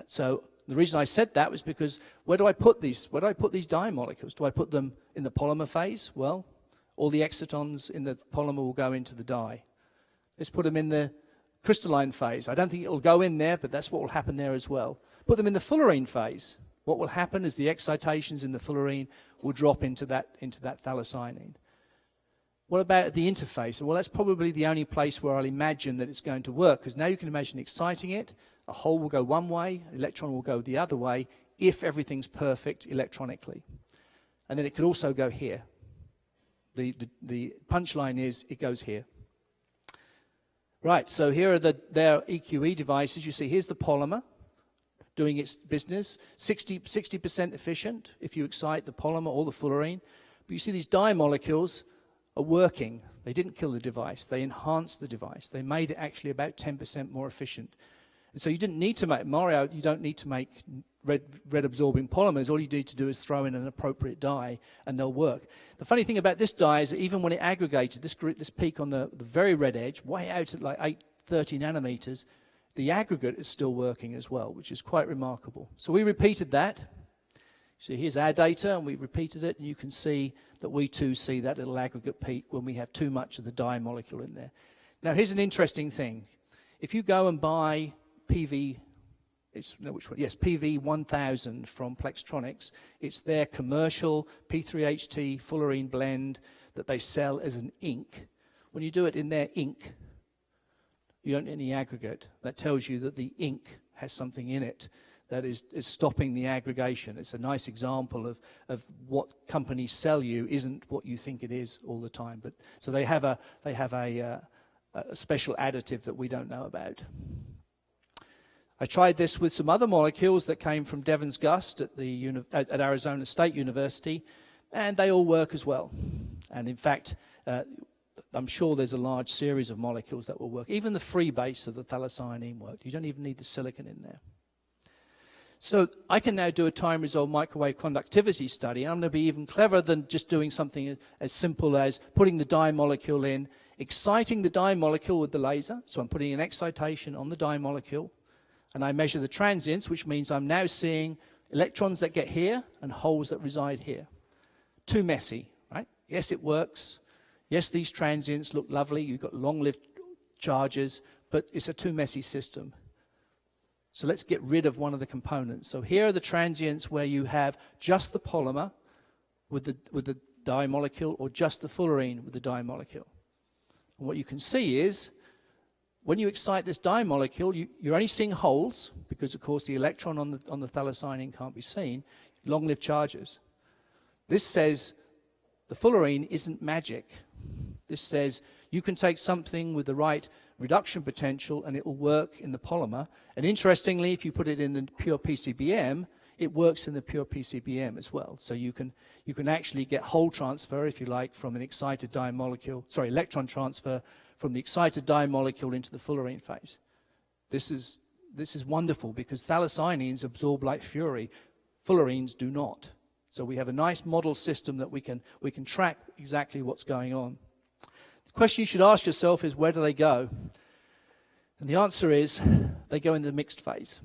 So the reason I said that was because where do I put these dye molecules? Do I put them in the polymer phase? Well, all the excitons in the polymer will go into the dye. Let's put them in the crystalline phase. I don't think it'll go in there, but that's what will happen there as well. Put them in the fullerene phase. What will happen is the excitations in the fullerene will drop into that phthalocyanine. What about the interface? Well, that's probably the only place where I'll imagine that it's going to work, because now you can imagine exciting it. A hole will go one way, an electron will go the other way, if everything's perfect electronically. And then it could also go here. The punchline is it goes here. Right, so here are their EQE devices. You see, here's the polymer doing its business, 60% efficient if you excite the polymer or the fullerene. But you see these dye molecules are working. They didn't kill the device. They enhanced the device. They made it actually about 10% more efficient. And so you didn't need to make, Mario, you don't need to make red absorbing polymers. All you need to do is throw in an appropriate dye and they'll work. The funny thing about this dye is that even when it aggregated, this peak on the very red edge, way out at like 30 nanometers, the aggregate is still working as well, which is quite remarkable. So we repeated that. So here's our data, and we repeated it, and you can see that we too see that little aggregate peak when we have too much of the dye molecule in there. Now here's an interesting thing. If you go and buy PV, PV 1000 from Flextronics, it's their commercial P3HT fullerene blend that they sell as an ink. When you do it in their ink, you don't get any aggregate. That tells you that the ink has something in it that is stopping the aggregation. It's a nice example of what companies sell you isn't what you think it is all the time. But so they have a special additive that we don't know about. I tried this with some other molecules that came from Devon's Gust at Arizona State University, and they all work as well. And in fact, I'm sure there's a large series of molecules that will work. Even the free base of the phthalocyanine worked. You don't even need the silicon in there. So I can now do a time-resolved microwave conductivity study. I'm going to be even cleverer than just doing something as simple as putting the dye molecule in, exciting the dye molecule with the laser. So I'm putting an excitation on the dye molecule, and I measure the transients, which means I'm now seeing electrons that get here and holes that reside here. Too messy, right? Yes, it works. Yes, these transients look lovely. You've got long-lived charges, but it's a too messy system. So let's get rid of one of the components. So here are the transients where you have just the polymer with the dye molecule, or just the fullerene with the dye molecule. And what you can see is when you excite this dye molecule, you're only seeing holes because, of course, the electron on the phthalocyanine can't be seen. Long-lived charges. This says the fullerene isn't magic. This says you can take something with the right reduction potential and it will work in the polymer. And interestingly, if you put it in the pure PCBM, it works in the pure PCBM as well. So you can actually get hole transfer, if you like, from an excited dye molecule, electron transfer from the excited dye molecule into the fullerene phase. This is wonderful because phthalocyanines absorb like fury. Fullerenes do not. So we have a nice model system that we can track exactly what's going on. The question you should ask yourself is, where do they go? And the answer is, they go in the mixed phase.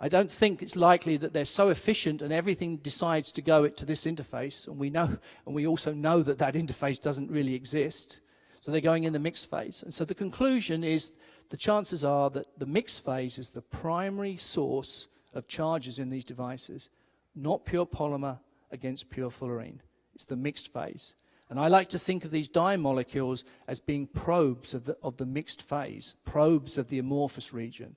I don't think it's likely that they're so efficient and everything decides to go to this interface, and we also know that that interface doesn't really exist. So they're going in the mixed phase. And so the conclusion is the chances are that the mixed phase is the primary source of charges in these devices, not pure polymer against pure fullerene. It's the mixed phase. And I like to think of these dye molecules as being probes of the mixed phase, probes of the amorphous region.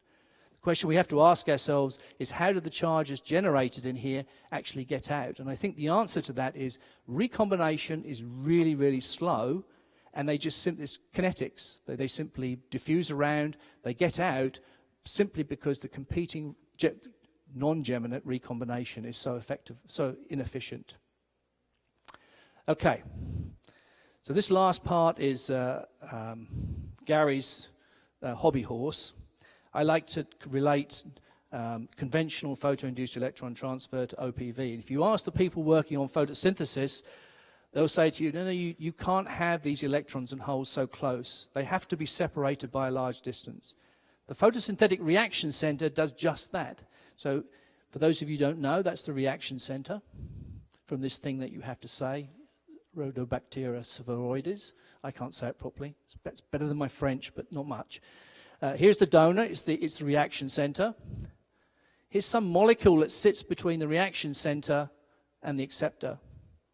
The question we have to ask ourselves is, how do the charges generated in here actually get out? And I think the answer to that is recombination is really, really slow, and they just simply, it's kinetics. They simply diffuse around, they get out simply because the competing non-geminate recombination is so effective, so inefficient. Okay, so this last part is Garry's Hobbyhorse. I like to relate conventional photoinduced electron transfer to OPV. And if you ask the people working on photosynthesis, they'll say to you, no, you can't have these electrons and holes so close. They have to be separated by a large distance. The photosynthetic reaction center does just that. So for those of you who don't know, that's the reaction center from this thing that you have to say, Rhodobacteria spheroides. I can't say it properly. It's better than my French, but not much. Here's the donor. It's the reaction center. Here's some molecule that sits between the reaction center and the acceptor.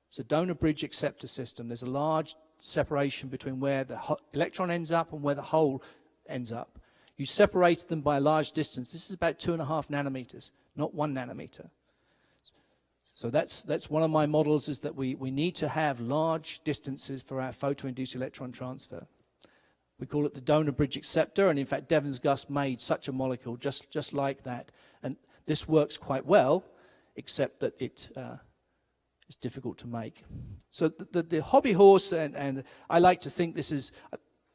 It's a donor bridge acceptor system. There's a large separation between where the electron ends up and where the hole ends up. You separated them by a large distance. This is about 2.5 nanometers, not 1 nanometer. So that's one of my models, is that we need to have large distances for our photoinduced electron transfer. We call it the donor bridge acceptor, and in fact Devon's Gust made such a molecule just like that. And this works quite well, except that it is difficult to make. So the Hobbyhorse, and I like to think this is,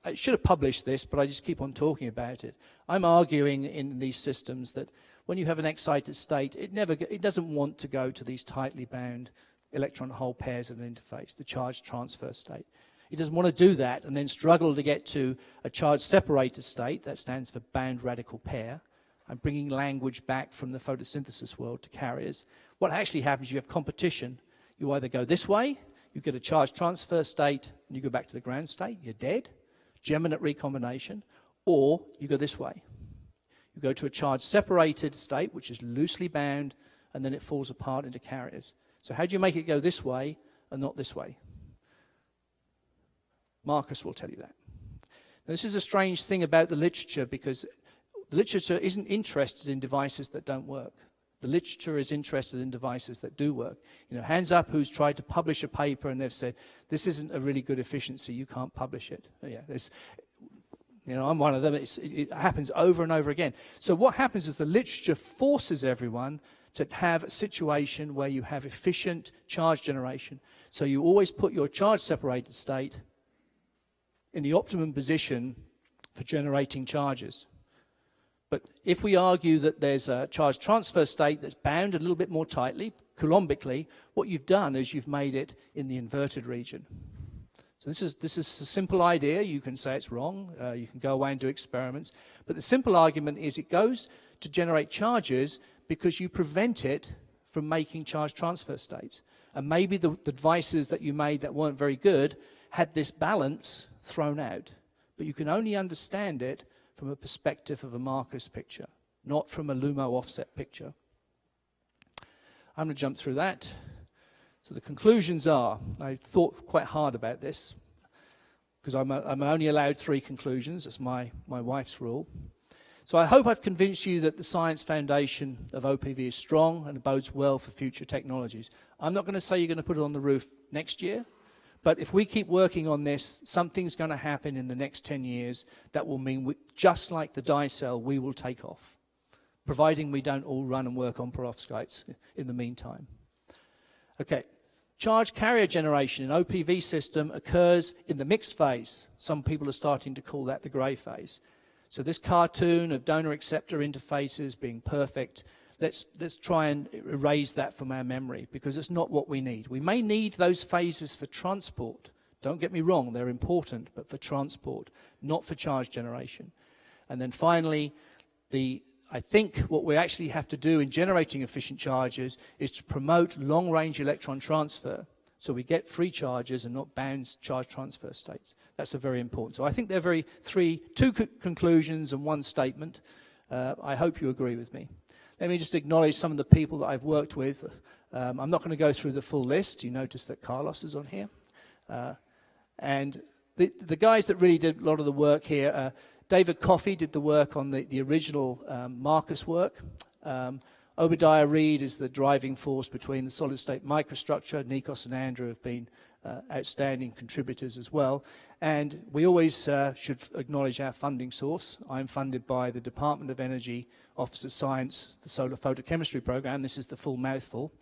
I should have published this, but I just keep on talking about it. I'm arguing in these systems that when you have an excited state, it doesn't want to go to these tightly bound electron hole pairs at an interface, the charge transfer state. He doesn't want to do that and then struggle to get to a charge separated state. That stands for bound radical pair. I'm bringing language back from the photosynthesis world to carriers. What actually happens, you have competition. You either go this way, you get a charge transfer state, and you go back to the ground state, you're dead, geminate recombination, or you go this way. You go to a charge separated state, which is loosely bound, and then it falls apart into carriers. So how do you make it go this way and not this way? Marcus will tell you that. Now, this is a strange thing about the literature, because the literature isn't interested in devices that don't work. The literature is interested in devices that do work. You know, hands up who's tried to publish a paper and they've said, this isn't a really good efficiency, you can't publish it. Yeah, you know, I'm one of them. It happens over and over again. So what happens is the literature forces everyone to have a situation where you have efficient charge generation. So you always put your charge separated state in the optimum position for generating charges. But if we argue that there's a charge transfer state that's bound a little bit more tightly, coulombically, what you've done is you've made it in the inverted region. So this is a simple idea. You can say it's wrong. You can go away and do experiments. But the simple argument is it goes to generate charges because you prevent it from making charge transfer states. And maybe the devices that you made that weren't very good had this balance thrown out. But you can only understand it from a perspective of a Marcus picture, not from a Lumo offset picture. I'm going to jump through that. So the conclusions are, I thought quite hard about this, because I'm only allowed 3 conclusions. That's my wife's rule. So I hope I've convinced you that the science foundation of OPV is strong and it bodes well for future technologies. I'm not going to say you're going to put it on the roof next year, but if we keep working on this, something's going to happen in the next 10 years that will mean, just like the dye cell, we will take off, providing we don't all run and work on perovskites in the meantime. Okay, charge carrier generation in OPV system occurs in the mixed phase. Some people are starting to call that the grey phase. So this cartoon of donor-acceptor interfaces being perfect, let's try and erase that from our memory, because it's not what we need. We may need those phases for transport. Don't get me wrong, they're important, but for transport, not for charge generation. And then finally, I think what we actually have to do in generating efficient charges is to promote long-range electron transfer, so we get free charges and not bound charge transfer states. That's very important. So I think there are two conclusions and 1 statement. I hope you agree with me. Let me just acknowledge some of the people that I've worked with. I'm not going to go through the full list. You notice that Carlos is on here. And the guys that really did a lot of the work here, David Coffey did the work on the original Marcus work. Obadiah Reed is the driving force between the solid-state microstructure. Nikos and Andrew have been outstanding contributors as well. And we always should acknowledge our funding source. I'm funded by the Department of Energy, Office of Science, the Solar Photochemistry Program. This is the full mouthful.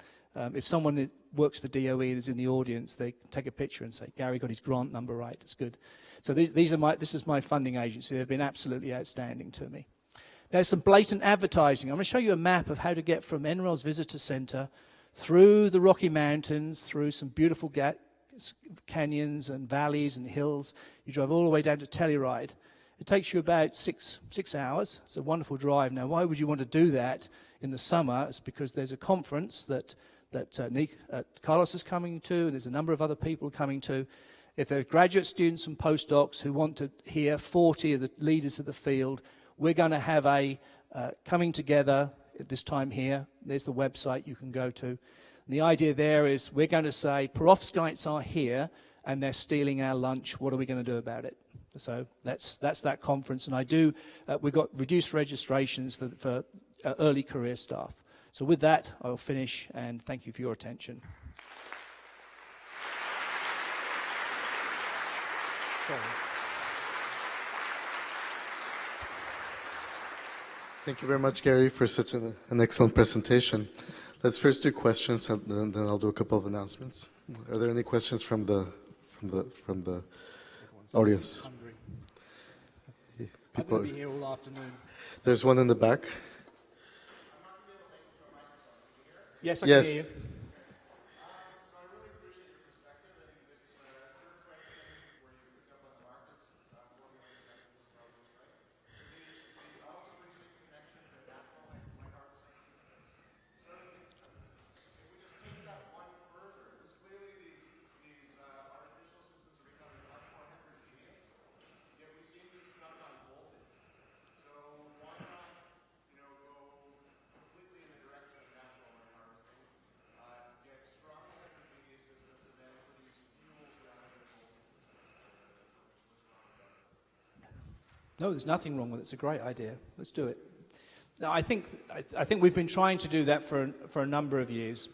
If someone that works for DOE and is in the audience, they take a picture and say, Garry got his grant number right, it's good. So this is my funding agency. They've been absolutely outstanding to me. There's some blatant advertising. I'm going to show you a map of how to get from NREL's visitor center through the Rocky Mountains, through some beautiful canyons and valleys and hills. You drive all the way down to Telluride. It takes you about six hours. It's a wonderful drive. Now, why would you want to do that in the summer? It's because there's a conference that Carlos is coming to, and there's a number of other people coming to. If there are graduate students and postdocs who want to hear 40 of the leaders of the field, we're going to have a coming together at this time here. There's the website you can go to. And the idea there is we're going to say, perovskites are here and they're stealing our lunch. What are we going to do about it? So that's that conference. And we've got reduced registrations for early career staff. So with that, I'll finish, and thank you for your attention. Sorry. Thank you very much, Garry, for such an excellent presentation. Let's first do questions, and then I'll do a couple of announcements. Are there any questions from the audience? Hungry. People, I'm going to be here all afternoon. There's one in the back. Yes, I can hear you. No, there's nothing wrong with it. It's a great idea. Let's do it. Now, I think we've been trying to do that for a number of years.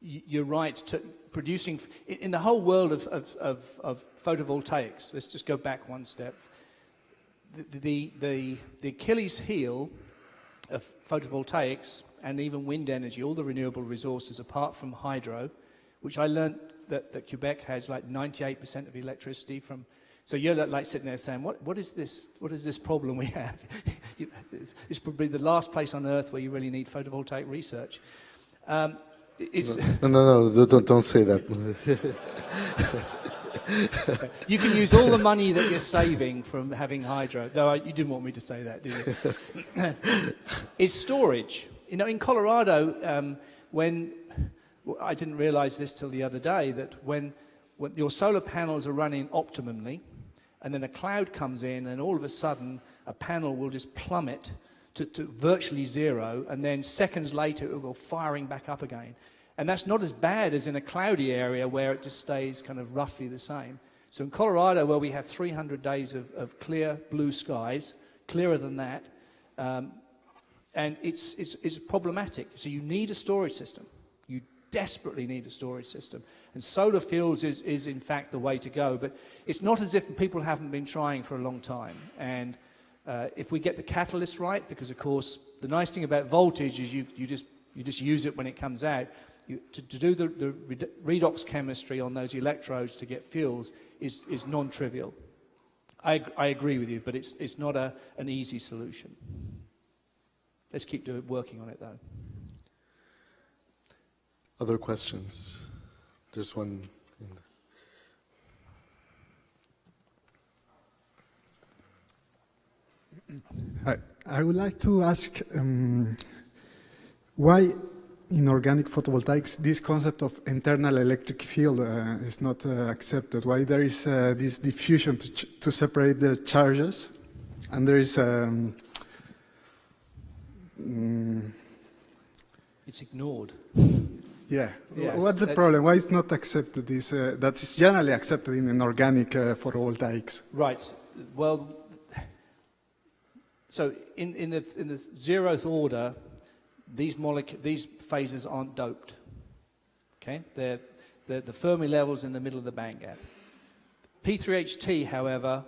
You're right. Producing in the whole world of photovoltaics. Let's just go back one step. The Achilles heel of photovoltaics and even wind energy, all the renewable resources apart from hydro, which I learn't that Quebec has like 98% of electricity from. So you're like sitting there saying, what is this problem we have? It's probably the last place on earth where you really need photovoltaic research. No, don't say that. You can use all the money that you're saving from having hydro. No, you didn't want me to say that, did you? Is storage. You know, in Colorado, I didn't realize this till the other day, that when your solar panels are running optimally, and then a cloud comes in, and all of a sudden a panel will just plummet to virtually zero, and then seconds later it will go firing back up again. And that's not as bad as in a cloudy area where it just stays kind of roughly the same. So in Colorado, where we have 300 days of clear blue skies, clearer than that, and it's problematic. So you need a storage system. You desperately need a storage system. And solar fields is in fact the way to go. But it's not as if people haven't been trying for a long time. And if we get the catalyst right, because of course the nice thing about voltage is you just use it when it comes out. To do the redox chemistry on those electrodes to get fuels is non-trivial. I agree with you, but it's not an easy solution. Let's keep working on it, though. Other questions? There's one. Hi. I would like to ask why in organic photovoltaics this concept of internal electric field is not accepted. Why there is this diffusion to separate the charges, and there is it's ignored. Yeah. Yes, What's the problem? Why is not accepted? This that is generally accepted in an organic photovoltaics. Right. Well, so in the zeroth order, these phases aren't doped. Okay, they're the Fermi levels in the middle of the band gap. P3HT, however,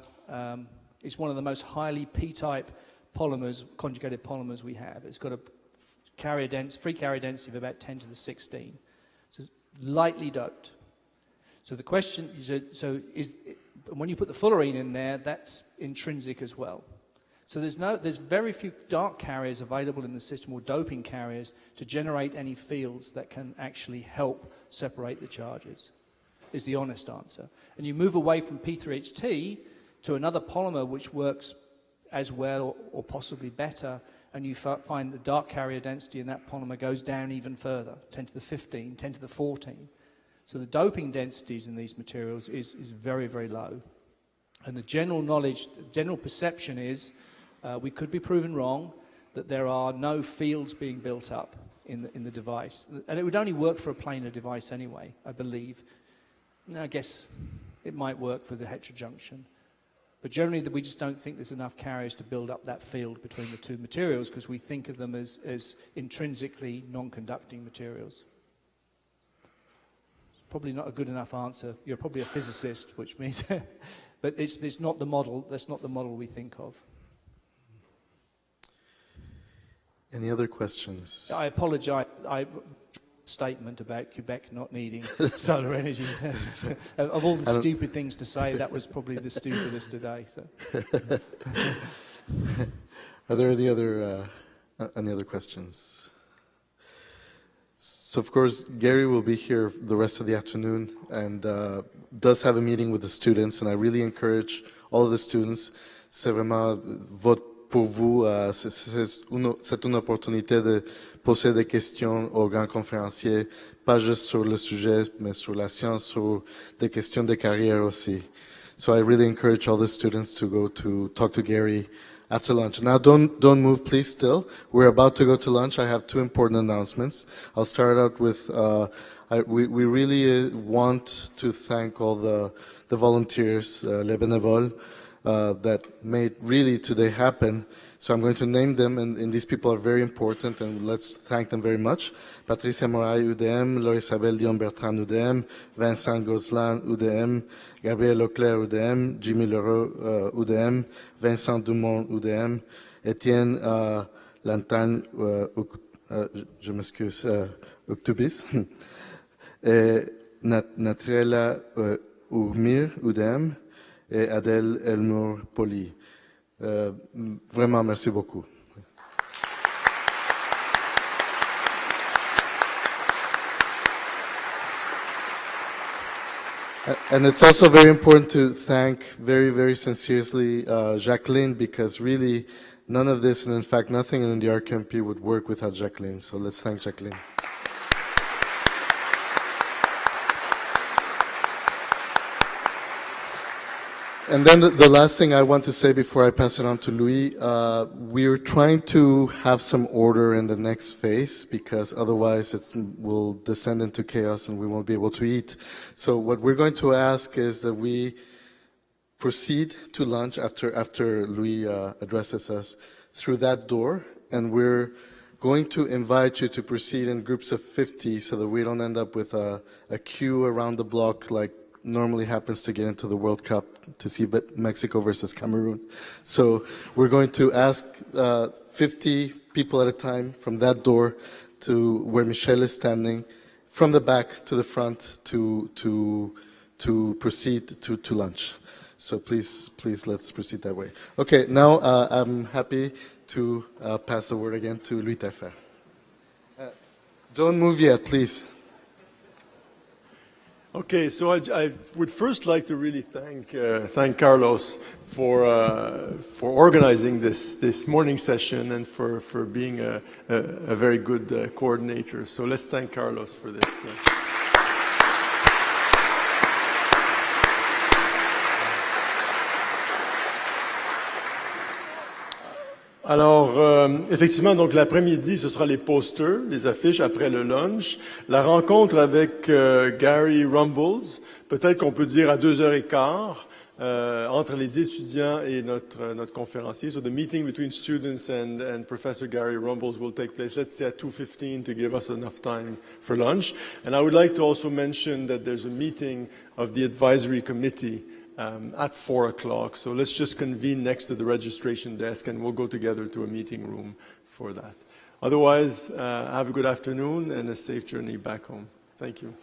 is one of the most highly p-type polymers, conjugated polymers we have. It's got a free carrier density of about 10 to the 16. So it's lightly doped. So the question is when you put the fullerene in there, that's intrinsic as well. So there's very few dark carriers available in the system, or doping carriers, to generate any fields that can actually help separate the charges, is the honest answer. And you move away from P3HT to another polymer which works as well or possibly better, and you find the dark carrier density in that polymer goes down even further, 10 to the 15, 10 to the 14. So the doping densities in these materials is very, very low. And the general perception is, we could be proven wrong, that there are no fields being built up in the device. And it would only work for a planar device anyway, I believe. I guess it might work for the heterojunction. But generally, we just don't think there's enough carriers to build up that field between the two materials, because we think of them as intrinsically non-conducting materials. Probably not a good enough answer. You're probably a physicist, which means... but it's not the model. That's not the model we think of. Any other questions? I apologize. Statement about Quebec not needing solar energy. Of all the stupid things to say, that was probably the stupidest today. So. Are there any other questions? So of course, Garry will be here the rest of the afternoon and does have a meeting with the students, and I really encourage all of the students. C'est vraiment votre pour vous, c'est une opportunité de poser des questions aux grands conférenciers, pas juste sur le sujet, mais sur la science, sur des questions de carrière aussi. So I really encourage all the students to go to talk to Garry after lunch. Now, don't move, please. Still, we're about to go to lunch. I have two important announcements. I'll start out with we really want to thank all the volunteers, les bénévoles, that made really today happen. So I'm going to name them, and these people are very important, and let's thank them very much. Patricia Moraille, UDM, Laure-Isabelle Dion-Bertrand, UDM, Vincent Gozlan, UDM, Gabriel Leclerc, UDM, Jimmy Leroux, UDM, Vincent Dumont, UDM, Étienne Lantagne, je m'excuse, Uctubis, Natrella Ourmir, UDM, et Adèle Elmour Poli. Vraiment, merci beaucoup. And it's also very important to thank very, very sincerely Jacqueline, because really none of this, and in fact nothing in the RQMP would work without Jacqueline. So let's thank Jacqueline. And then the last thing I want to say before I pass it on to Louis, we're trying to have some order in the next phase, because otherwise it will descend into chaos and we won't be able to eat. So what we're going to ask is that we proceed to lunch after Louis addresses us through that door, and we're going to invite you to proceed in groups of 50 so that we don't end up with a queue around the block like normally happens to get into the World Cup to see Mexico versus Cameroon. So we're going to ask 50 people at a time from that door to where Michelle is standing, from the back to the front to proceed to lunch. So please let's proceed that way. Okay, now I'm happy to pass the word again to Louis Taillefer. Don't move yet, please. Okay, so I would first like to really thank Carlos for organizing this morning session and for being a very good coordinator. So let's thank Carlos for this. Alors, effectivement, donc l'après-midi, ce sera les posters, les affiches après le lunch. La rencontre avec Garry Rumbles, peut-être qu'on peut dire à 2h15, entre les étudiants et notre conférencier. So the meeting between students and Professor Garry Rumbles will take place, let's say, at 2:15 to give us enough time for lunch. And I would like to also mention that there's a meeting of the advisory committee at 4 o'clock. So let's just convene next to the registration desk and we'll go together to a meeting room for that. Otherwise, have a good afternoon and a safe journey back home. Thank you.